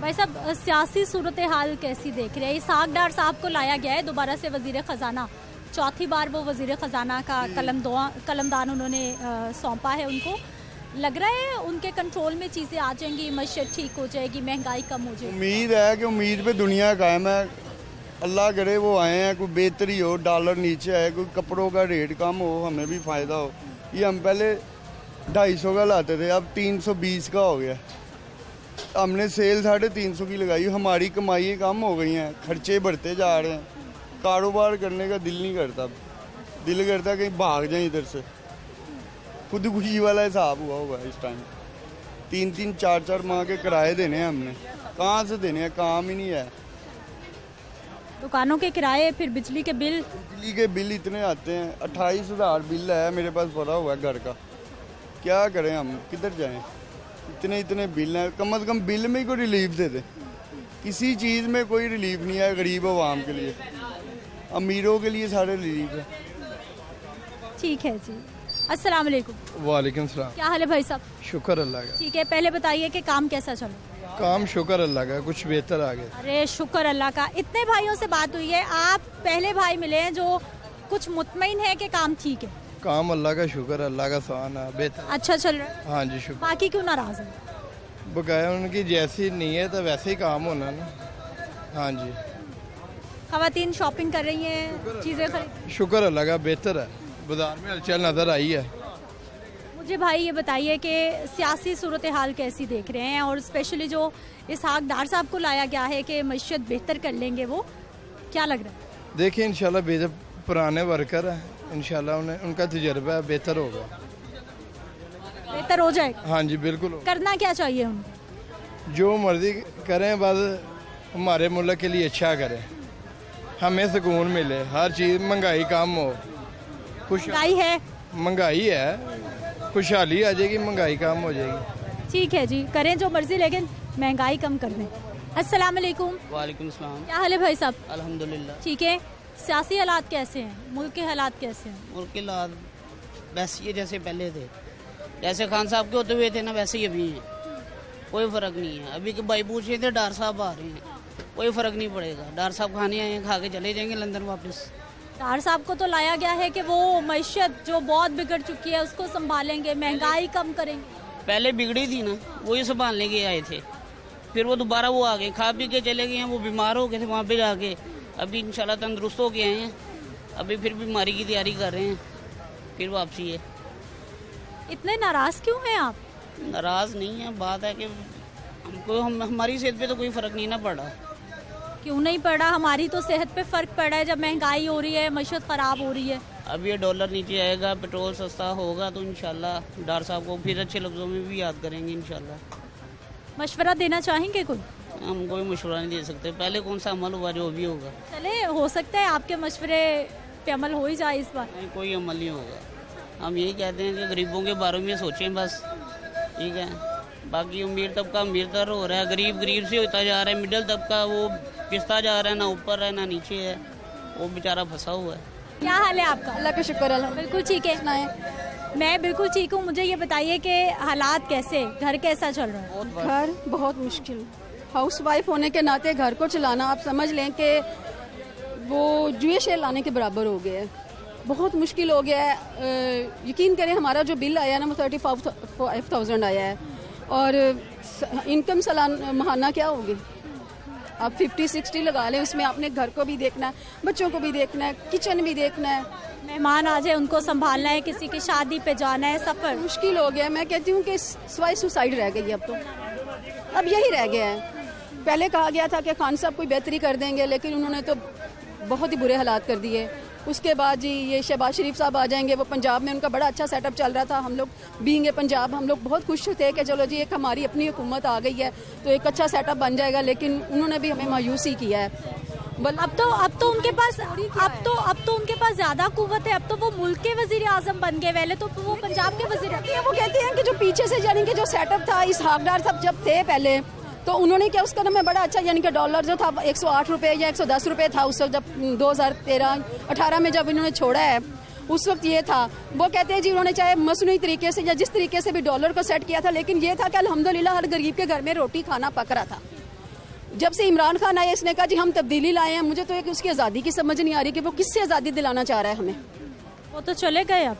भाई साहब, सियासी सूरत हाल कैसी देख रहे हैं? इसहाक डार साहब को लाया गया है दोबारा से वज़ीर ख़जाना, चौथी बार वो वज़ीर ख़जाना का कलमदान उन्होंने सौंपा है उनको। लग रहा है उनके कंट्रोल में चीज़ें आ जाएंगी, मईशत ठीक हो जाएगी, महंगाई कम हो जाएगी? उम्मीद है कि उम्मीद पे दुनिया कायम है। अल्लाह करे वो आए हैं, कोई बेहतरी हो, डॉलर नीचे आए, कोई कपड़ों का रेट कम हो, हमें भी फ़ायदा हो। ये हम पहले 250 का लाते थे, अब 320 का हो गया। हमने सेल 350 की लगाई, हमारी कमाई कम हो गई हैं, खर्चे बढ़ते जा रहे हैं, कारोबार करने का दिल नहीं करता। दिल करता कहीं भाग जाए इधर से। खुदकुशी वाला हिसाब हुआ है इस टाइम। 3-3, 4-4 माह के किराए देने हैं हमने, कहाँ से देने हैं, काम ही नहीं है। दुकानों के किराए, फिर बिजली के बिल इतने आते हैं। 28,000 बिल है मेरे पास भरा हुआ है घर का। क्या करें हम, किधर जाएं? इतने बिल हैं। कम से कम बिल में ही कोई रिलीफ दे दे। किसी चीज़ में कोई रिलीफ नहीं है गरीब आवाम के लिए, अमीरों के लिए सारे रिलीफ है। ठीक है जी। अस्सलाम वालेकुम। वालेकुम सलाम। क्या हाल है भाई साहब? शुक्र अल्लाह का। ठीक है, पहले बताइए कि काम कैसा चल रहा है? काम शुक्र अल्लाह का, कुछ बेहतर आ गया। अरे शुक्र अल्लाह का। इतने भाइयों से बात हुई है, आप पहले भाई मिले हैं जो कुछ मुतमईन है कि काम ठीक है? काम अल्लाह का शुक्र, अल्लाह का सहन है, बेहतर अच्छा चल रहा है। हाँ जी शुक्र। बाकी क्यों नाराज है? बकाया उनकी जैसी नीयत है वैसे ही काम होना ना। हाँ जी। खवातीन शॉपिंग कर रही हैं, चीज़ें खरीद। शुक्र अल्लाह का, बेहतर है। बाजार में हलचल नज़र आई है। मुझे भाई ये बताइए कि सियासी सूरत हाल कैसी देख रहे हैं, और स्पेशली जो इसहाक डार साहब को लाया गया है कि मईशत बेहतर कर लेंगे, वो क्या लग रहा है? देखिए इंशाल्लाह बेहतर, पुराने वर्कर हैं, इंशाल्लाह उनका तजर्बा बेहतर होगा। बेहतर हो जाएगा? हाँ जी बिल्कुल। करना क्या चाहिए उनको? जो मर्जी करें, बस हमारे मुल्क के लिए अच्छा करें, हमें सुकून मिले, हर चीज़, महंगाई कम हो, महंगाई है, महंगाई है, खुशहाली आ जाएगी, महंगाई कम हो जाएगी। ठीक है जी, करें जो मर्जी, लेकिन महंगाई कम कर दें। अस्सलाम वालेकुम। वालेकुम सलाम। क्या हाल है भाई साहब? अल्हम्दुलिल्लाह। ठीक है, सियासी हालात कैसे हैं, मुल्क के हालात कैसे हैं? मुल्क के हालात वैसे ये जैसे पहले थे, जैसे खान साहब के होते हुए थे ना, वैसे ही अभी हैं, कोई फ़र्क नहीं है। अभी के भाई पूछ रहे थे डार साहब आ रहे हैं, कोई फ़र्क नहीं पड़ेगा। डार साहब खाने आए हैं, खा के चले जाएंगे लंदन वापस। डार साहब को तो लाया गया है कि वो मईशत जो बहुत बिगड़ चुकी है उसको संभालेंगे, महंगाई कम करेंगे। पहले बिगड़ी थी ना, वही संभालने के आए थे, फिर वो दोबारा वो आ गए, खा पी के चले गए हैं। वो बीमार हो गए थे वहाँ पे जाके, अभी इंशाल्लाह तंदुरुस्त हो के आए हैं। अभी फिर बीमारी की तैयारी कर रहे हैं, फिर वापसी है। इतने नाराज क्यों हैं आप? नाराज़ नहीं है, बात है कि हमको हमारी सेहत पे तो कोई फ़र्क नहीं ना पड़ा। क्यों नहीं पड़ा? हमारी तो सेहत पे फ़र्क पड़ा है जब महंगाई हो रही है, मईशत ख़राब हो रही है। अब ये डॉलर नीचे आएगा, पेट्रोल सस्ता होगा तो इंशाल्लाह डॉक्टर साहब को फिर अच्छे लफ्ज़ों में भी याद करेंगे इंशाल्लाह। मशवरा देना चाहेंगे कुछ? हम कोई मशवरा नहीं दे सकते, पहले कौन सा अमल हुआ जो भी होगा। चले, हो सकता है आपके मशवरे पे अमल हो ही जाए इस बार। नहीं, कोई अमल नहीं होगा। हम यही कहते हैं कि गरीबों के बारे में सोचें बस, ठीक है। बाकी अमीर तबका अमीरतर हो रहा है, गरीब गरीब से होता जा रहा है, मिडिल तबका वो पिसता जा रहा है, ना ऊपर है ना नीचे है, वो बेचारा फंसा हुआ है। क्या हाल है आपका? अल्लाह का शुक्र है। बिल्कुल ठीक है। मैं बिल्कुल ठीक हूँ। मुझे ये बताइए कि हालात कैसे, घर कैसा चल रहा है? घर बहुत मुश्किल। हाउस वाइफ होने के नाते घर को चलाना आप समझ लें कि वो जुए शेर लाने के बराबर हो गया है। बहुत मुश्किल हो गया है। यकीन करें हमारा जो बिल आया ना वो 35,000 आया है और इनकम सालाना महाना क्या होगी? आप 50-60 लगा लें, उसमें आपने घर को भी देखना है, बच्चों को भी देखना है, किचन भी देखना है, मेहमान आ जाए उनको संभालना है, किसी की शादी पे जाना है, सफ़र मुश्किल हो गया। मैं कहती हूँ कि सिवाय सुसाइड रह गई है अब तो, अब यही रह गया है। पहले कहा गया था कि खान साहब कोई बेहतरी कर देंगे, लेकिन उन्होंने तो बहुत ही बुरे हालात कर दिए। उसके बाद जी ये शहबाज शरीफ साहब आ जाएंगे, वो पंजाब में उनका बड़ा अच्छा सेटअप चल रहा था। हम लोग बीइंग पंजाब हम लोग बहुत खुश थे कि चलो जी एक हमारी अपनी हुकूमत आ गई है तो एक अच्छा सेटअप बन जाएगा, लेकिन उन्होंने भी हमें मायूसी किया है। अब तो उनके पास ज्यादा कुव्वत है। अब तो वो मुल्क के वजीर आजम बन गए, पहले तो वो पंजाब के वजीर। वो कहते हैं कि जो पीछे से यानी कि जो सेटअप था इसहाक डार साहब जब थे पहले, तो उन्होंने क्या उसका नाम है बड़ा अच्छा, यानी कि डॉलर जो था 108 रुपये या 110 रुपये था उस वक्त, जब 2013-18 में जब इन्होंने छोड़ा है उस वक्त ये था। वो कहते हैं जी उन्होंने चाहे मसनूई तरीके से या जिस तरीके से भी डॉलर को सेट किया था, लेकिन ये था कि अल्हम्दुलिल्लाह हर गरीब के घर में रोटी खाना पक रहा था। जब से इमरान खान आए इसने कहा जी हम तब्दीली लाए हैं, मुझे तो एक उसकी आज़ादी की समझ नहीं आ रही कि वो किससे आज़ादी दिलाना चाह रहा है हमें। वो तो चले गए अब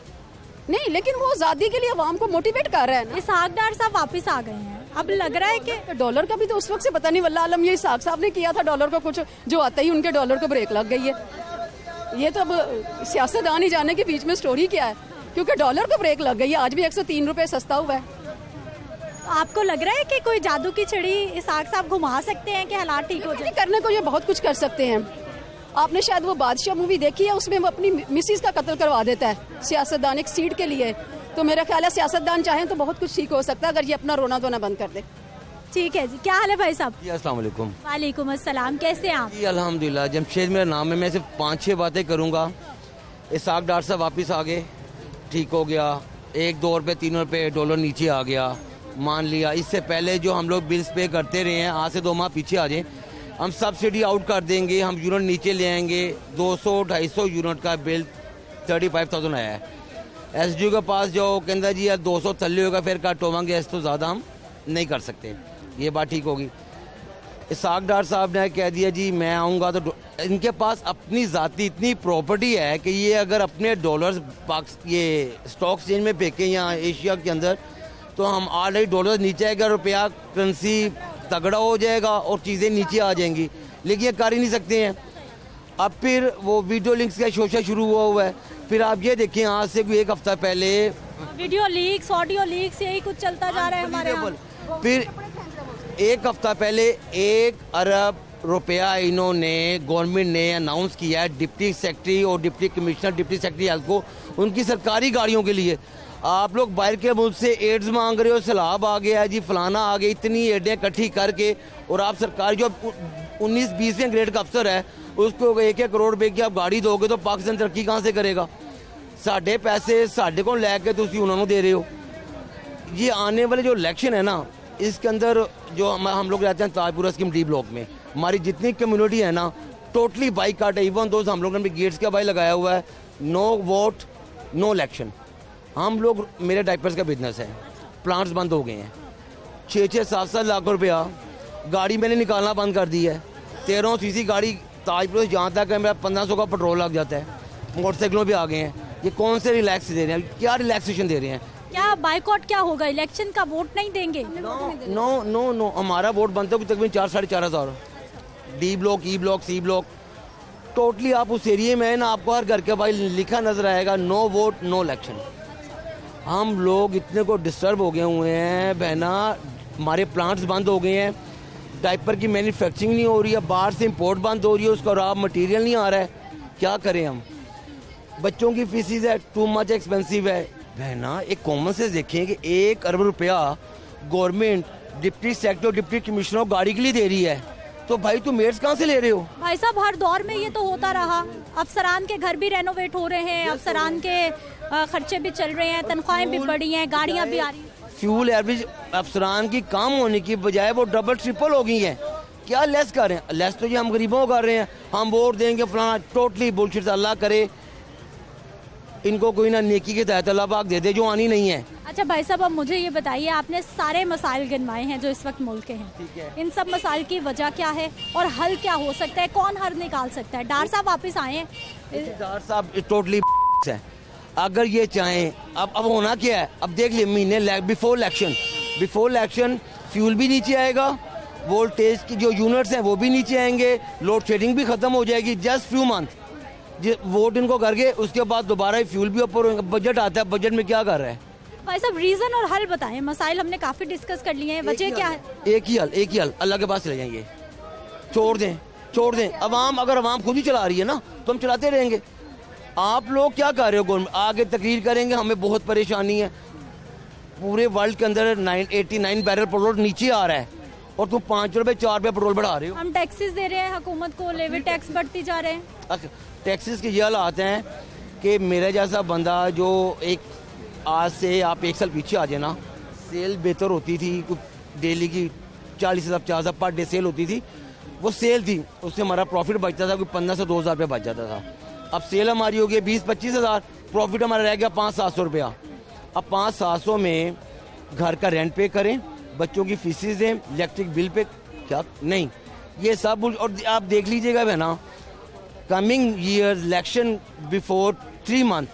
नहीं, लेकिन वो आज़ादी के लिए अवाम को मोटिवेट कर रहा है। इसहाक डार साहब वापस आ गए हैं, अब लग रहा है कि डॉलर का भी तो उस वक्त से पता नहीं, वल्लाह आलम ये इसहाक साहब ने किया था डॉलर को, कुछ जो आता ही उनके डॉलर को ब्रेक लग गई है। ये तो अब सियासतदान ही जाने के बीच में स्टोरी क्या है, क्योंकि डॉलर को ब्रेक लग गई है। आज भी 103 रुपये सस्ता हुआ है। आपको लग रहा है कि कोई जादू की छड़ी इसहाक साहब घुमा सकते हैं कि हालात ठीक हो जाए? करने को ये बहुत कुछ कर सकते हैं। आपने शायद वो बादशाह मूवी देखी है, उसमें वो अपनी मिसिस का कत्ल करवा देता है सियासतदान एक सीट के लिए। तो मेरा ख्याल है सियासतदान चाहें तो बहुत कुछ ठीक हो सकता है अगर ये अपना रोना धोना बंद कर दे। ठीक है जी। क्या हाल है भाई साहब? जी अस्सलाम वालेकुम। वालेकुम अस्सलाम। कैसे हैं आप? जी अल्हम्दुलिल्लाह। जमशेद मेरा नाम है। मैं सिर्फ 5-6 बातें करूँगा। इसहाक डार साहब वापस आ गए, ठीक हो गया। 1-2 रुपये 3 रुपये डॉलर नीचे आ गया, मान लिया। इससे पहले जो हम लोग बिल्स पे करते रहे हैं, आज से 2 माह पीछे आ जाएं, हम सब्सिडी आउट कर देंगे, हम यूनिट नीचे ले आएंगे। 200-250 यूनिट का बिल 35,000 आया है। SDO के पास जो कहता जी यार 200 थल्ले होगा फिर कट होवांगे, ऐसे तो ज़्यादा हम नहीं कर सकते। ये बात ठीक होगी। इसहाक डार साहब ने कह दिया जी मैं आऊँगा, तो इनके पास अपनी ज़ाती इतनी प्रॉपर्टी है कि ये अगर अपने डॉलर्स ये स्टॉक एक्सचेंज में फेंकें या एशिया के अंदर, तो हम ऑलरेडी डॉलर नीचे आएगा, रुपया करेंसी तगड़ा हो जाएगा और चीज़ें नीचे आ जाएंगी, लेकिन ये कर ही नहीं सकते हैं। अब फिर वो वीडियो लिंक्स का शोशा शुरू हुआ है। फिर आप ये देखें, आज से कोई 1 हफ्ता पहले वीडियो लीक्स, ऑडियो लीक्स, यही कुछ चलता जा रहा है हमारे यहाँ। फिर 1 हफ्ता पहले 1 अरब रुपया इन्होंने गवर्नमेंट ने अनाउंस किया है डिप्टी सेक्रेटरी और deputy commissioner, deputy secretary health को उनकी सरकारी गाड़ियों के लिए। आप लोग बाहर के मुल्क से एड्स मांग रहे हो, सैलाब आ गया जी, फलाना आ गया, इतनी एडें इकट्ठी करके, और आप सरकारी जो 19-20वें ग्रेड का अफसर है उसको 1-1 करोड़ रुपए की आप गाड़ी दोगे तो पाकिस्तान तरक्की कहाँ से करेगा? साढ़े पैसे साढ़े को लैके तो उन्होंने दे रहे हो। ये आने वाले जो इलेक्शन है ना, इसके अंदर जो हम लोग रहते हैं ताजपुरा स्कीम डी ब्लॉक में, हमारी जितनी कम्युनिटी है ना टोटली बाइकाट है। इवन तो हम लोगों ने गेट्स का बाई लगाया हुआ है, नो वोट नो इलेक्शन। हम लोग, मेरे डायपर्स का बिजनेस है, प्लांट्स बंद हो गए हैं। 6-7 लाख रुपया गाड़ी मैंने निकालना बंद कर दी है। 13 सीसी गाड़ी ताजपुर से जहाँ तक है मेरा 1500 का पेट्रोल लग जाता है। मोटरसाइकिलों पे आ गए हैं। ये कौन से रिलैक्स दे रहे हैं? क्या रिलैक्सेशन दे रहे हैं? क्या बाइकआउट क्या होगा? इलेक्शन का वोट नहीं देंगे? नो नो नो, हमारा वोट बनता है तकरीबन 4-4.5 हज़ार। D block, E block, C block, totally आप उस एरिए में है ना, आपको हर घर के भाई लिखा नजर आएगा नो वोट नो इलेक्शन। हम लोग इतने को डिस्टर्ब हो गए हुए हैं बहना, हमारे प्लांट्स बंद हो गए हैं, डायपर की मैन्युफैक्चरिंग नहीं हो रही है, बाहर से इंपोर्ट बंद हो रही है, उसका रॉ मटेरियल नहीं आ रहा है, क्या करें हम। बच्चों की फीसिस है टू मच एक्सपेंसिव है बहना। एक कॉमन सेंस देखें कि 1 अरब रुपया गवर्नमेंट डिप्टी सेक्रेटरी और डिप्टी कमिश्नर को गाड़ी के लिए दे रही है, तो भाई तुम मेड्स कहाँ से ले रहे हो? भाई साहब हर दौर में ये तो होता रहा, अफसरान के घर भी रेनोवेट हो रहे हैं, अफसरान के खर्चे भी चल रहे हैं, तनख्वाहें भी बढ़ी हैं, गाड़ियाँ भी आ रही हैं। फ्यूल एवरेज अफसरान की कम होने की बजाय वो डबल ट्रिपल हो गई है। क्या लेस कर रहे हैं? लेस तो ये हम गरीबों को कर रहे हैं, हम वोट देंगे फलाना, टोटली बुलशिट। अल्लाह करे इनको कोई ना नेकी के तहत अल्लाह पाक दे दे जो आनी नहीं है। अच्छा भाई साहब, अब मुझे ये बताइए, आपने सारे मसाइल गिनवाए हैं जो इस वक्त मुल्क के हैं, इन सब मसाइल की वजह क्या है और हल क्या हो सकता है, कौन हल निकाल सकता है? डार साहब वापस आए हैं। डार साहब टोटली है, अगर ये चाहें। अब होना क्या है, अब देख लिए महीने बिफोर इलेक्शन फ्यूल भी नीचे आएगा, वोल्टेज की जो यूनिट्स हैं वो भी नीचे आएंगे, लोड शेडिंग भी खत्म हो जाएगी। जस्ट फ्यू मंथ वोट इनको करके उसके बाद दोबारा ही फ्यूल भी ऊपर होगा। बजट आता है, बजट में क्या कर रहा है? भाई साहब रीजन और हल बताएं, मसाइल हमने काफी डिस्कस कर लिए हैं, वजह क्या है? एक ही हल, अल्लाह के पास चले जाएंगे। छोड़ दें अवाम, अगर अवाम खुद ही चला रही है ना तो हम चलाते रहेंगे। आप लोग क्या कर रहे हो? गवर्नमेंट आगे तकरीर करेंगे, हमें बहुत परेशानी है। पूरे वर्ल्ड के अंदर 89 बैरल पेट्रोल नीचे आ रहा है और तुम 5 रुपए 4 रुपए पेट्रोल बढ़ा रहे हो। हम टैक्सेस दे रहे हैं हुकूमत को, लेवी टैक्स बढ़ती जा रहे हैं। टैक्सेस के ये हालात हैं कि मेरा जैसा बंदा जो एक आज से आप 1 साल पीछे आ जाए ना, सेल बेहतर होती थी, डेली की 40 से 50 पर डे सेल होती थी, वो सेल थी, उससे हमारा प्रॉफिट बचता था, कोई 15 से 2,000 रुपये बच जाता था। अब सेल हमारी हो गई 20-25 हज़ार, प्रॉफिट हमारा रह गया 500-700 रुपया। अब 500-700 में घर का रेंट पे करें, बच्चों की फीसिस दें, इलेक्ट्रिक बिल पे क्या नहीं, ये सब। और आप देख लीजिएगा बहना, coming year election before 3 month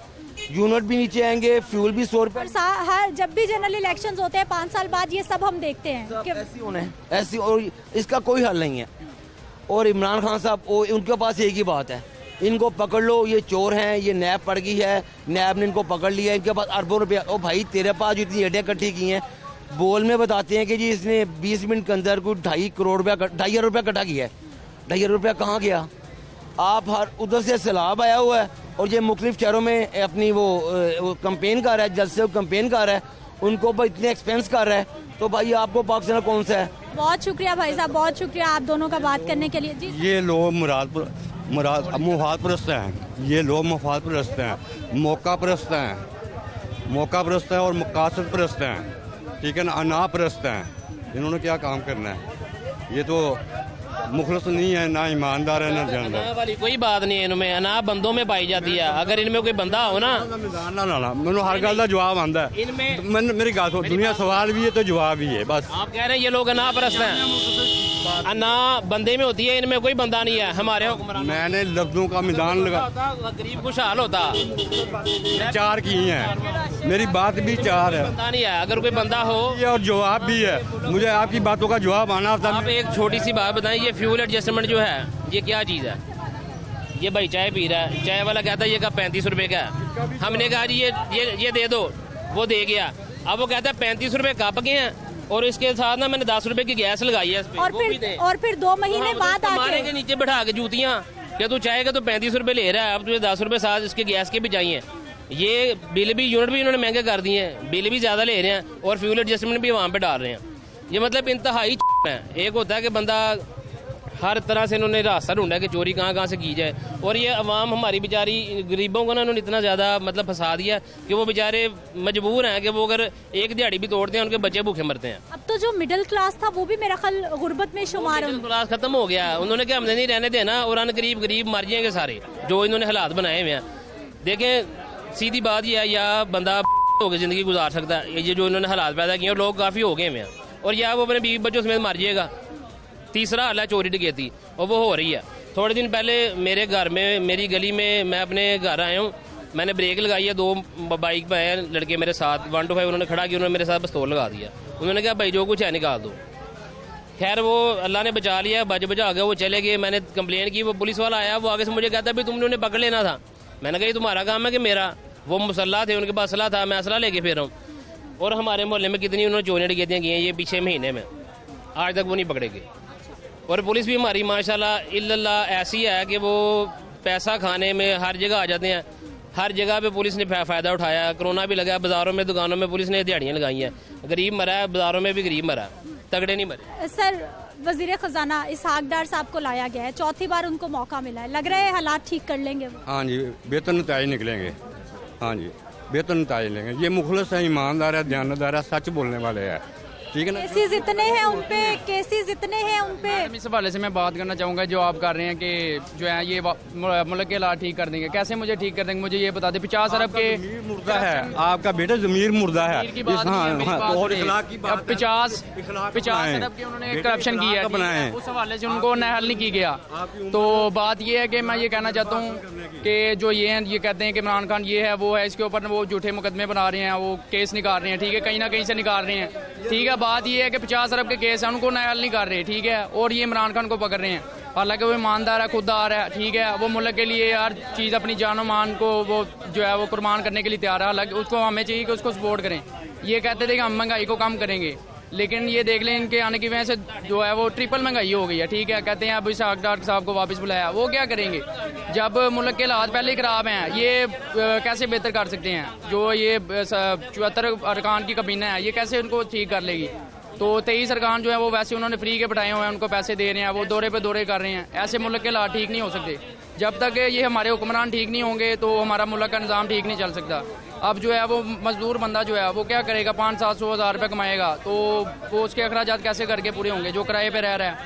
unit भी नीचे आएंगे, फ्यूल भी 100 रुपये। हर जब भी जनरल इलेक्शंस होते हैं 5 साल बाद, ये सब हम देखते हैं कि ऐसी होना है, ऐसी, और इसका कोई हल नहीं है। और इमरान खान साहब उनके पास एक ही बात है, इनको पकड़ लो, ये चोर हैं, ये नैब पड़ गई है, नैब ने इनको पकड़ लिया, इनके पास अरबों रुपया। ओ भाई तेरे पास जो इतनी हड्डियाँ इकट्ठी की हैं, बोल में बताते हैं कि जी इसने 20 मिनट के अंदर कोई 2.5 करोड़ रुपया 2.5 रुपया इकट्ठा किया है। 2.5 रुपया कहाँ गया? आप हर उधर से सैलाब आया हुआ है और ये मुख्तलिफ शहरों में अपनी वो कंपेन कर रहा है, जल्द से कंपेन कर रहा है, उनको इतने एक्सपेंस कर रहा है, तो भाई आपको पाकिस्तान कौन सा है? बहुत शुक्रिया भाई साहब, बहुत शुक्रिया आप दोनों का बात करने के लिए। जी ये लोग मुफाद परस्त हैं, ये लोग मुफाद परस्त हैं, मौका परस्त हैं और मकासद परस्त हैं, ठीक है ना, अना परस्त हैं। इन्होंने क्या काम करना है? ये तो मुखलस नहीं है, ना ईमानदार है, ना जानदार वाली कोई बात नहीं है। इनमें अना बंदों में पाई जाती है। अगर इनमें कोई बंदा हो ना, मैंने हर गल का जवाब आंदा है। इनमें मेरी गल सुनो, दुनिया सवाल भी है तो जवाब भी है, बस। आप कह रहे हैं ये लोग अना परस्त हैं, अना बंदे में होती है, इनमें कोई बंदा नहीं है। हमारे हुक्मरान, मैंने लफ्जों का मैदान लगा, गरीब खुशहाल होता। 4 की है, मेरी बात भी 4 है, बंदा नहीं है। अगर कोई बंदा हो और जवाब भी है, मुझे आपकी बातों का जवाब आना था। आप एक छोटी सी बात बताएं, ये फ्यूल एडजस्टमेंट जो है ये क्या चीज़ है? ये भाई चाय पी रहा है, चाय वाला कहता है ये का 35 रुपए का है। हमने कहा जी ये दे दो, वो दे गया। अब वो कहता है 35 रुपए कप के हैं और इसके साथ ना मैंने 10 रुपए की गैस लगाई है इस पे, और फिर 2 महीने बाद मारे के नीचे बैठा के जूतियाँ कि तू चाय का तो 35 रुपए ले रहा है, अब तुझे 10 रुपए साथ इसके गैस के भी चाहिए। ये बिल भी यूनिट भी उन्होंने महंगे कर दिए हैं, बिल भी ज़्यादा ले रहे हैं और फ्यूल एडजस्टमेंट भी वहाँ पे डाल रहे हैं। ये मतलब इंतहाई है। एक होता है कि बंदा हर तरह से इन्होंने रास्ता ढूंढा कि चोरी कहाँ से की जाए, और ये अवाम हमारी बेचारी गरीबों को ना इन्होंने इतना ज़्यादा मतलब फंसा दिया कि वो बेचारे मजबूर हैं कि वो अगर एक दिहाड़ी भी तोड़ते हैं उनके बच्चे भूखे मरते हैं। अब तो जो मिडिल क्लास था वो भी मेरा ख्याल गुर्बत में शुमार है। मिडिल क्लास खत्म हो गया, उन्होंने क्या हमने नहीं रहने देना और गरीब मर जाएंगे सारे, जो इन्होंने हालात बनाए हुए हैं। देखें सीधी बात यह है, या बंदा होकर ज़िंदगी गुजार सकता है, ये जो इन्होंने हालात पैदा किए और लोग काफ़ी हो गए हैं, और या वो अपने बीवी बच्चों समेत मर जाएगा। तीसरा हाल है चोरी डकैती, और वो हो रही है। थोड़े दिन पहले मेरे घर में, मेरी गली में, मैं अपने घर आया हूँ, मैंने ब्रेक लगाई है, 2 बाइक पे आए लड़के मेरे साथ, 1 to 5 उन्होंने खड़ा किया, उन्होंने मेरे साथ पिस्तौल लगा दिया। उन्होंने कहा भाई जो कुछ है निकाल दो। खैर वो अल्लाह ने बचा लिया, बचा गया, वो चले गए। मैंने कंप्लेन की, वो पुलिस वाला आया, वो आगे से मुझे कहता भाई तुमने उन्हें पकड़ लेना था। मैंने कहा ये तुम्हारा काम है कि मेरा? वो मुसल्ला थे, उनके पास असला था, मैं असला लेके फिर रहा हूँ। और हमारे मोहल्ले में कितनी उन्होंने चोरियाँ डकैतियाँ की हैं ये पीछे महीने में, आज तक वो नहीं पकड़े गए। और पुलिस भी हमारी माशाल्लाह इल्लल्लाह ऐसी है कि वो पैसा खाने में हर जगह आ जाते हैं। हर जगह पे पुलिस ने फ़ायदा उठाया। कोरोना भी लगा, बाज़ारों में दुकानों में पुलिस ने दिहाड़ियाँ लगाई हैं। गरीब मरा है, बाज़ारों में भी गरीब मरा, तगड़े नहीं मरे। सर, वज़ीर ख़जाना इसहाक डार साहब को लाया गया है, चौथी बार उनको मौका मिला है, लग रहा है हालात ठीक कर लेंगे वो? हाँ जी, बेहतर नतीजे निकलेंगे। हाँ जी, बेहतर नतीजे लेंगे। ये मुखलिस है, ईमानदार है, दयानतदार है, सच बोलने वाले हैं, ठीक है ना। केसेस इतने हैं उन पे, केसेस इतने हैं उन पे। इस हवाले से मैं बात करना चाहूँगा, जो आप कर रहे हैं कि जो है ये मुल्क के हालात ठीक कर देंगे। कैसे मुझे ठीक कर देंगे, मुझे ये बता दें। 50 अरब के मुर्दा है आपका बेटा, ज़मीर मुर्दा है। 50 अरब के उन्होंने करप्शन किया है, उस हवाले से उनको हल नहीं किया गया। तो बात ये है कि मैं ये कहना चाहता हूँ कि जो ये कहते हैं कि इमरान खान ये है वो है, इसके ऊपर वो झूठे मुकदमे बना रहे हैं, वो केस निकाल रहे हैं, ठीक है, कहीं ना कहीं से निकाल रहे हैं, ठीक है। बात ये है कि 50 अरब के केस है, उनको हल नहीं कर रहे, ठीक है, और ये इमरान खान को पकड़ रहे हैं। हालांकि वो ईमानदार है, खुददार है, ठीक है, वो मुल्क के लिए हर चीज़ अपनी जान मान को वो जो है वो कुर्बान करने के लिए तैयार है। हालांकि उसको हमें चाहिए कि उसको सपोर्ट करें। ये कहते थे कि हम महंगाई को कम करेंगे, लेकिन ये देख लें इनके आने की वजह से जो है वो ट्रिपल महंगाई हो गई है, ठीक है। कहते हैं अब इसहाक डार साहब को वापस बुलाया, वो क्या करेंगे जब मुल्क के हालात पहले ही खराब हैं। ये कैसे बेहतर कर सकते हैं? जो ये 74 अरकान की कबीना है, ये कैसे उनको ठीक कर लेगी? तो 23 अरकान जो है वो वैसे उन्होंने फ्री के बैठाए हुए हैं, उनको पैसे दे रहे हैं, वो दौरे पे दौरे कर रहे हैं। ऐसे मुल्क के हालात ठीक नहीं हो सकते। जब तक ये हमारे हुक्मरान ठीक नहीं होंगे तो हमारा मुल्क का निज़ाम ठीक नहीं चल सकता। अब जो है वो मजदूर बंदा जो है वो क्या करेगा? 500-700 हज़ार रुपये कमाएगा, तो वो उसके अखराजात कैसे करके पूरे होंगे? जो किराए पे रह रहा है,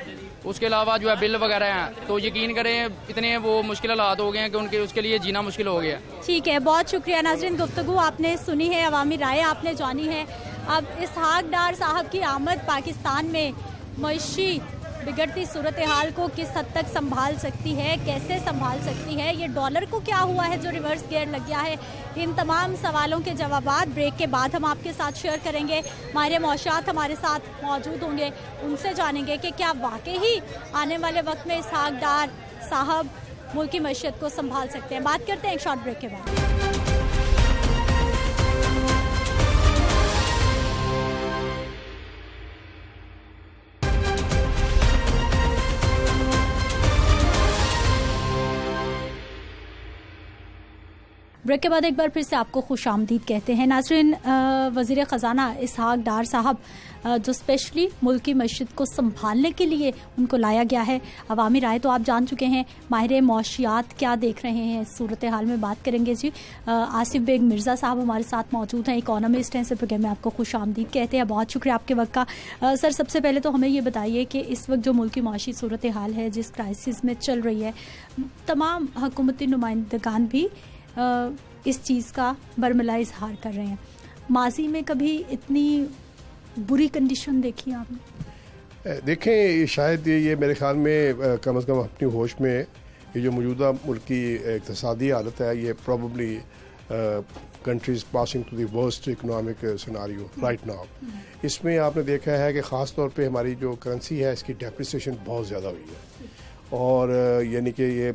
उसके अलावा जो है बिल वगैरह हैं, तो यकीन करें इतने वो मुश्किल हालात हो गए हैं कि उसके लिए जीना मुश्किल हो गया। ठीक है, बहुत शुक्रिया नाज़रीन। गुफ्तगू आपने सुनी है, अवामी राय आपने जानी है। अब इसहाक डार साहब की आमद पाकिस्तान में मईशी बिगड़ती सूरत हाल को किस हद तक संभाल सकती है, कैसे संभाल सकती है, ये डॉलर को क्या हुआ है जो रिवर्स गियर लग गया है, इन तमाम सवालों के जवाबात ब्रेक के बाद हम आपके साथ शेयर करेंगे। माहिर मौशात हमारे साथ मौजूद होंगे, उनसे जानेंगे कि क्या वाकई ही आने वाले वक्त में इसहाक डार साहब मुल्क की मईशत को संभाल सकते हैं। बात करते हैं एक शॉर्ट ब्रेक के बाद। ब्रेक के बाद एक बार फिर से आपको खुशामदीद कहते हैं। नाज़रीन, वज़ीर ख़जाना इसहाक डार साहब जो स्पेशली मुल्क की मईशत को संभालने के लिए उनको लाया गया है। अवामी राय तो आप जान चुके हैं, माहिर मौशियात क्या देख रहे हैं, सूरत हाल में बात करेंगे जी। आसिफ बेग मिर्ज़ा साहब हमारे साथ मौजूद हैं, इकोनॉमिस्ट हैं। इस प्रोग्राम में आपको खुशामदीद कहते हैं, बहुत शुक्रिया आपके वक्त का। सर, सबसे पहले तो हमें ये बताइए कि इस वक्त जो मुल्क की माशी सूरत हाल है, जिस क्राइसिस में चल रही है, तमाम हुकूमती नुमाइंदगान भी इस चीज़ का बरमला इजहार कर रहे हैं। माजी में कभी इतनी बुरी कंडीशन देखी आपने? देखें, शायद ये मेरे ख्याल में कम से कम अपनी होश में ये जो मौजूदा मुल्क की इक़्तिसादी हालत है, ये probably countries passing to the worst economic scenario right now. इसमें आपने देखा है कि ख़ास तौर पे हमारी जो करेंसी है इसकी डेप्रिसिएशन बहुत ज़्यादा हुई है, और यानी कि ये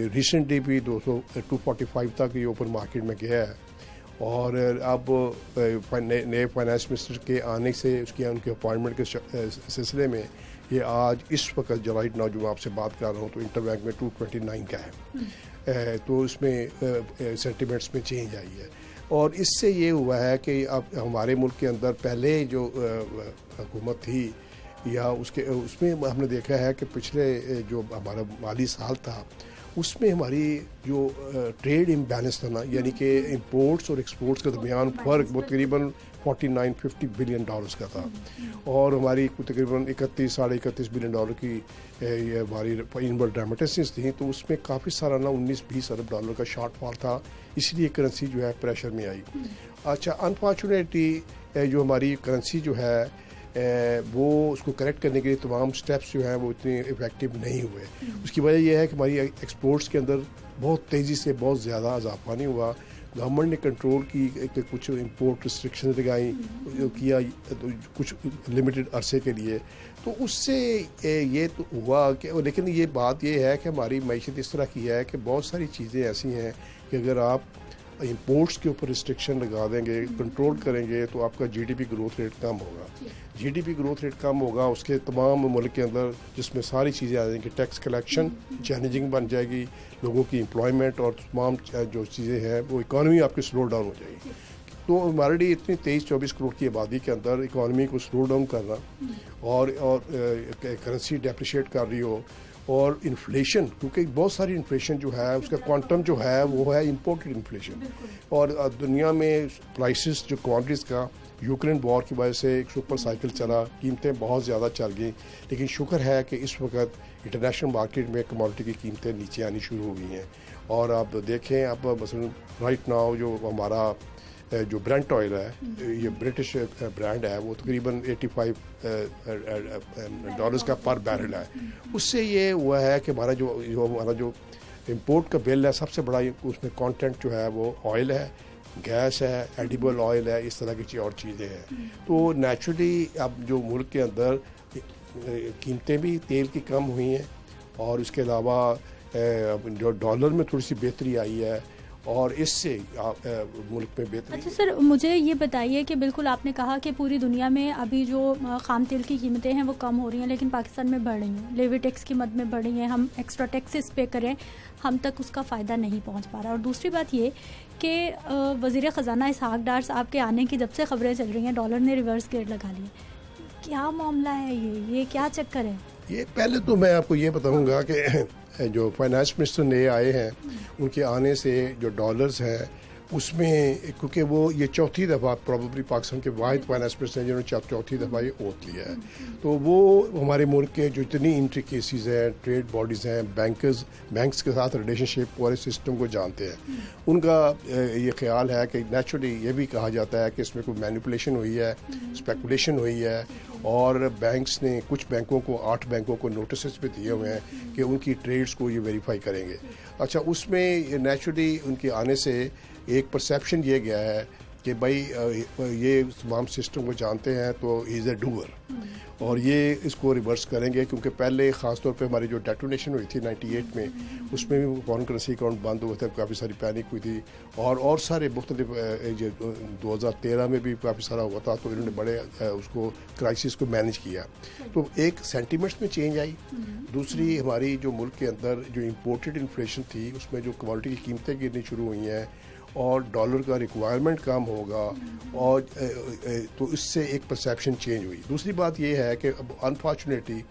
रिसेंटली भी 245 तक ये ओपन मार्केट में गया है। और अब नए फाइनेंस मिनिस्टर के आने से उनके अपॉइंटमेंट के सिलसिले में ये आज इस वक्त जो राइट नाउ जो मैं आपसे बात कर रहा हूँ, तो इंटरबैंक में 229 का है, तो उसमें सेंटिमेंट्स में चेंज आई है। और इससे ये हुआ है कि अब हमारे मुल्क के अंदर पहले जो हुकूमत थी या उसमें हमने देखा है कि पिछले जो हमारा माली साल था उसमें हमारी जो ट्रेड इम्बैलेंस था ना, यानी कि इंपोर्ट्स और एक्सपोर्ट्स के दरमियान फ़र्क वो तकरीबन 49-50 बिलियन डॉलर्स का था, और हमारी तकरीबन 31-31.5 बिलियन डॉलर की ये हमारी इनवर्ड रेमिटेंसेस थी। तो उसमें काफ़ी सारा ना 19-20 अरब डॉलर का शॉर्टफॉल था, इसलिए करेंसी जो है प्रेशर में आई। अच्छा, अनफॉर्चुनेटली जो हमारी करेंसी जो है वो उसको करेक्ट करने के लिए तमाम स्टेप्स जो हैं वो इतने इफेक्टिव नहीं हुए। उसकी वजह यह है कि हमारी एक्सपोर्ट्स के अंदर बहुत तेज़ी से बहुत ज़्यादा इजाफा नहीं हुआ। गवर्नमेंट ने कंट्रोल की, कुछ इंपोर्ट रिस्ट्रिक्शन लगाई किया तो कुछ लिमिटेड अरसे के लिए, तो उससे ये तो हुआ कि, लेकिन ये बात ये है कि हमारी मईशत इस तरह की है कि बहुत सारी चीज़ें ऐसी हैं कि अगर आप इंपोर्ट्स के ऊपर रिस्ट्रिक्शन लगा देंगे, कंट्रोल करेंगे, तो आपका जीडीपी ग्रोथ रेट कम होगा। जीडीपी ग्रोथ रेट कम होगा, उसके तमाम मुल्क के अंदर जिसमें सारी चीज़ें आ जाएंगी, टैक्स कलेक्शन चैलेंजिंग बन जाएगी, लोगों की एम्प्लॉयमेंट और तमाम जो चीज़ें हैं वो इकॉनमी आपकी स्लो डाउन हो जाएगी। तो हमारे लिए इतनी 23-24 करोड़ की आबादी के अंदर इकॉनमी को स्लो डाउन करना और करेंसी डेप्रिशिएट कर रही हो और इन्फ्लेशन, क्योंकि बहुत सारी इन्फ्लेशन जो है उसका क्वांटम जो है वो है इम्पोर्टेड इन्फ्लेशन, और दुनिया में प्राइसेस जो कमोडिटीज़ का यूक्रेन वॉर की वजह से एक सुपर साइकिल चला, कीमतें बहुत ज़्यादा चल गई, लेकिन शुक्र है कि इस वक्त इंटरनेशनल मार्केट में कमोडिटी की कीमतें नीचे आनी शुरू हो गई हैं। और आप देखें, अब मसलन राइट नाउ जो हमारा जो ब्रेंट ऑयल है, ये ब्रिटिश ब्रांड है, वो तकरीबन $85 का पर बैरल है। उससे ये हुआ है कि हमारा जो इंपोर्ट का बिल है, सबसे बड़ा उसमें कंटेंट जो है वो ऑयल है, गैस है, एडिबल ऑयल है, इस तरह की और चीज़ें हैं। तो नेचुरली अब जो मुल्क के अंदर कीमतें भी तेल की कम हुई हैं, और इसके अलावा जो डॉलर में थोड़ी सी बेहतरी आई है, और इससे मुल्क में बेहतरी। अच्छा सर, मुझे ये बताइए कि बिल्कुल आपने कहा कि पूरी दुनिया में अभी जो खाम तेल की कीमतें हैं वो कम हो रही हैं, लेकिन पाकिस्तान में बढ़ रही हैं, लेवी टैक्स की मद में बढ़ रही हैं, हम एक्स्ट्रा टैक्सेस पे करें, हम तक उसका फ़ायदा नहीं पहुंच पा रहा। और दूसरी बात ये कि वज़ीर ख़जाना इसहाक डार साहब के आने की जब से खबरें चल रही हैं, डॉलर ने रिवर्स गेयर लगा लिए। क्या मामला है ये क्या चक्कर है? ये पहले तो मैं आपको ये बताऊँगा कि जो फाइनेंस मिनिस्टर नए आए हैं, उनके आने से जो डॉलर्स हैं उसमें, क्योंकि वो ये चौथी दफ़ा प्रोबेबली पाकिस्तान के वाहिद फाइनेंस मिनिस्टर हैं जिन्होंने चौथी दफ़ा ये ओथ लिया है, तो वो हमारे मुल्क के जो इतनी इंट्रिकेसीज हैं, ट्रेड बॉडीज़ हैं, बैंक्स के साथ रिलेशनशिप पूरे सिस्टम को जानते हैं, उनका ये ख्याल है कि नेचुरली ये भी कहा जाता है कि इसमें कोई मैनिपुलेशन हुई है, स्पेकुलेशन हुई है, और बैंक्स ने कुछ बैंकों को 8 बैंकों को नोटिस भी दिए हुए हैं कि उनकी ट्रेड्स को ये वेरीफाई करेंगे। अच्छा, उसमें नेचुरली उनके आने से एक परसेप्शन ये गया है कि भाई ये तमाम सिस्टम को जानते हैं, तो ही इज़ अ डूअर, और ये इसको रिवर्स करेंगे, क्योंकि पहले ख़ास तौर पे हमारी जो डेटोनेशन हुई थी 98 में, उसमें भी फॉरेन करेंसी अकाउंट बंद हुए थे, काफ़ी सारी पैनिक हुई थी, और सारे मुख्तलिफ 2013 में भी काफ़ी सारा हुआ था, तो इन्होंने बड़े उसको क्राइसिस को मैनेज किया। तो एक सेंटिमेंट्स में चेंज आई, दूसरी हमारी जो मुल्क के अंदर जो इम्पोर्टेड इन्फ्लेशन थी उसमें जो कमोडिटी की कीमतें गिरनी शुरू हुई हैं, और डॉलर का रिक्वायरमेंट कम होगा, और तो इससे एक परसेप्शन चेंज हुई। दूसरी बात ये है कि अब अनफॉर्चुनेटली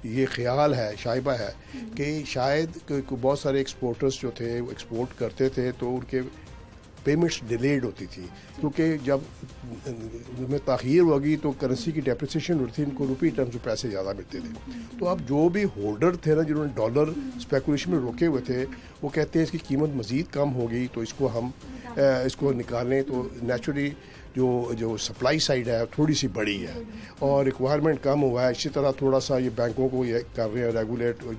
ये ख्याल है, शाइबा है कि शायद बहुत सारे एक्सपोर्टर्स जो थे वो एक्सपोर्ट करते थे तो उनके पेमेंट्स डिलेड होती थी, क्योंकि जब उनमें ताख़ीर होगी तो करेंसी की डेप्रिसिएशन होती थी, इनको रुपी टर्म्स में पैसे ज़्यादा मिलते थे। तो अब जो भी होल्डर थे ना, जिन्होंने डॉलर स्पेकुलेशन में रोके हुए थे, वो कहते हैं इसकी कीमत मज़ीद कम होगी तो इसको हम इसको निकालें, तो नेचुरली जो सप्लाई साइड है थोड़ी सी बड़ी है और रिक्वायरमेंट कम हुआ है। इसी तरह थोड़ा सा ये बैंकों को ये कर रहे हैं रेगुलेट, और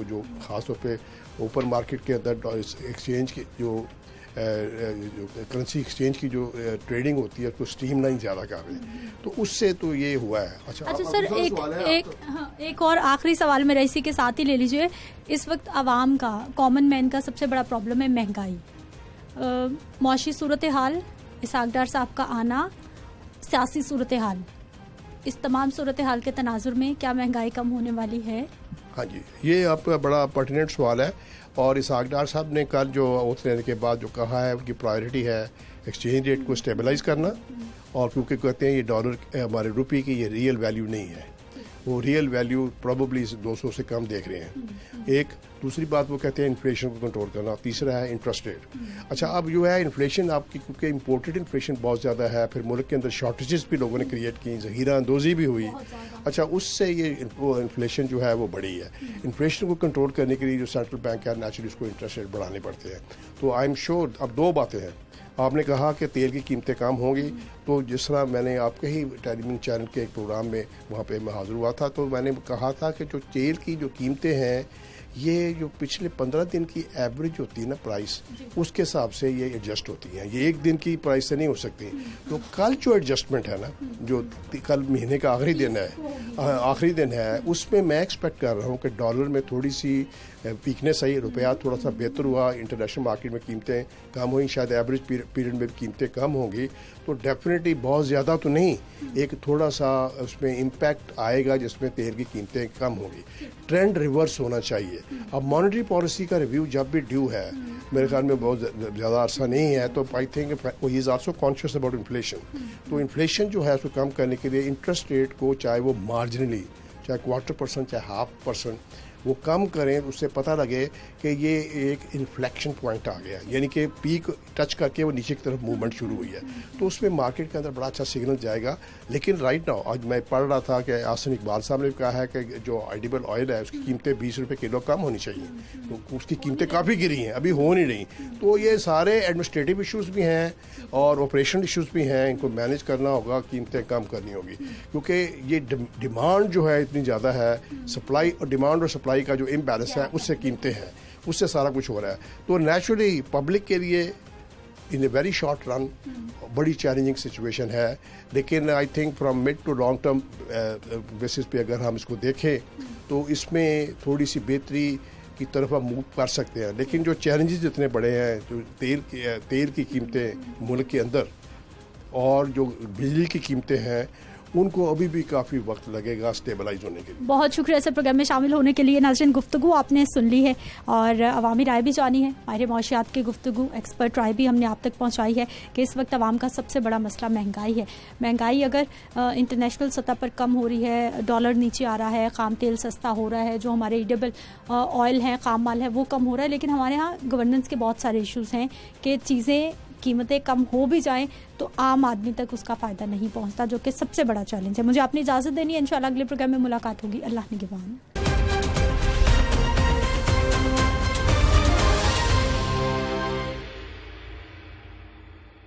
जो ख़ास तौर पे ओपन मार्केट के अंदर एक्सचेंज की जो करेंसी एक्सचेंज की जो ट्रेडिंग होती है उसको स्ट्रीमलाइन ज़्यादा कर रहे हैं, तो उससे तो ये हुआ है। अच्छा सर, एक और आखिरी सवाल मेरा इसी के साथ ही ले लीजिए। इस वक्त आवाम का, कॉमन मैन का सबसे बड़ा प्रॉब्लम है महंगाई, मौशी सूरत हाल, इसहाक डार साहब का आना, सियासी सूरत हाल, इस तमाम सूरत हाल के तनाजुर में क्या महंगाई कम होने वाली है? हाँ जी, ये आपका बड़ा पर्टिनेंट सवाल है, और इसहाक डार साहब ने कल जो ओथ लेने के बाद जो कहा है उनकी प्रायोरिटी है एक्सचेंज रेट को स्टेबलाइज करना, और क्योंकि कहते हैं ये डॉलर हमारे रुपये की ये रियल वैल्यू नहीं है, वो रियल वैल्यू प्रोबेबली 200 से कम देख रहे हैं। एक दूसरी बात वो कहते हैं इन्फ्लेशन को कंट्रोल करना, तीसरा है इंटरेस्ट रेट। अच्छा, अब जो है इन्फ्लेशन आपकी, क्योंकि इंपोर्टेड इन्फ्लेशन बहुत ज़्यादा है, फिर मुल्क के अंदर शॉर्टेजेस भी लोगों ने क्रिएट की, ज़हीरा अंदोज़ी भी हुई। अच्छा, उससे ये इन्फ्लेशन जो है वो बढ़ी है। इन्फ्लेशन को कंट्रोल करने के लिए जो सेंट्रल बैंक है नेचुरली उसको इंटरेस्ट रेट बढ़ाने पड़ते हैं। तो आई एम श्योर, अब दो बातें हैं, आपने कहा कि तेल की कीमतें कम होंगी, तो जिस तरह मैंने आपके ही टेलीविजन चैनल के एक प्रोग्राम में वहाँ पे मैं हाज़िर हुआ था, तो मैंने कहा था कि जो तेल की जो कीमतें हैं ये जो पिछले 15 दिन की एवरेज होती है ना प्राइस, उसके हिसाब से ये एडजस्ट होती हैं, ये एक दिन की प्राइस से नहीं हो सकती। तो कल जो एडजस्टमेंट है ना, जो कल महीने का आखिरी दिन है, उसमें मैं एक्सपेक्ट कर रहा हूँ कि डॉलर में थोड़ी सी वीकनेस आई, रुपया थोड़ा सा बेहतर हुआ, इंटरनेशनल मार्केट में कीमतें कम हुई, शायद एवरेज पीरियड में कीमतें कम होंगी, तो डेफिनेटली बहुत ज़्यादा तो नहीं, एक थोड़ा सा उसमें इम्पैक्ट आएगा जिसमें तेल की कीमतें कम होंगी। ट्रेंड रिवर्स होना चाहिए। अब मॉनेटरी पॉलिसी का रिव्यू जब भी ड्यू है, मेरे ख्याल में बहुत ज़्यादा अरसा नहीं है, तो I think he is also conscious about inflation. तो इन्फ्लेशन जो है उसको कम करने के लिए इंटरेस्ट रेट को चाहे वो मार्जिनली, चाहे 1/4%, चाहे 0.5%, वो कम करें, उससे पता लगे कि ये एक इन्फ्लेक्शन पॉइंट आ गया, यानी कि पीक टच करके वो नीचे की तरफ मूवमेंट शुरू हुई है, तो उसमें मार्केट के अंदर बड़ा अच्छा सिग्नल जाएगा। लेकिन राइट नाउ आज मैं पढ़ रहा था कि आसन इकबाल साहब ने कहा है कि जो एडिबल ऑयल है उसकी कीमतें 20 रुपये किलो कम होनी चाहिए, तो उसकी कीमतें काफ़ी गिरी हैं, अभी हो नहीं रही। तो ये सारे एडमिनिस्ट्रेटिव इशूज़ भी हैं और ऑपरेशनल इशूज़ भी हैं, इनको मैनेज करना होगा, कीमतें कम करनी होगी, क्योंकि ये डिमांड जो है इतनी ज़्यादा है, सप्लाई और डिमांड और सप्लाई का जो इम्बैलेंस है उससे कीमतें हैं, उससे सारा कुछ हो रहा है। तो नेचुरली पब्लिक के लिए in a very short run बड़ी चैलेंजिंग सिचुएशन है, लेकिन I think from mid to long term basis पे अगर हम इसको देखें तो इसमें थोड़ी सी बेहतरी की तरफ हम मूव कर सकते हैं। लेकिन जो चैलेंजेस इतने बड़े हैं, जो तेल की कीमतें मुल्क के अंदर और जो बिजली की कीमतें हैं, उनको अभी भी काफ़ी वक्त लगेगा स्टेबलाइज होने के लिए। बहुत शुक्रिया सर प्रोग्राम में शामिल होने के लिए। नाज़रीन, गुफ्तगू आपने सुन ली है और अवामी राय भी जानी है, माहिर मौशियात की गुफ्तगू, एक्सपर्ट राय भी हमने आप तक पहुंचाई है कि इस वक्त अवाम का सबसे बड़ा मसला महंगाई है। महंगाई अगर इंटरनेशनल सतह पर कम हो रही है, डॉलर नीचे आ रहा है, खाम तेल सस्ता हो रहा है, जो हमारे एडिबल ऑयल हैं, खाम माल है, वो कम हो रहा है, लेकिन हमारे यहाँ गवर्नेंस के बहुत सारे इशूज़ हैं कि चीज़ें कीमतें कम हो भी जाएं तो आम आदमी तक उसका फ़ायदा नहीं पहुंचता, जो कि सबसे बड़ा चैलेंज है। मुझे अपनी इजाज़त देनी है, इंशाल्लाह अगले प्रोग्राम में मुलाकात होगी। अल्लाह निगहबान।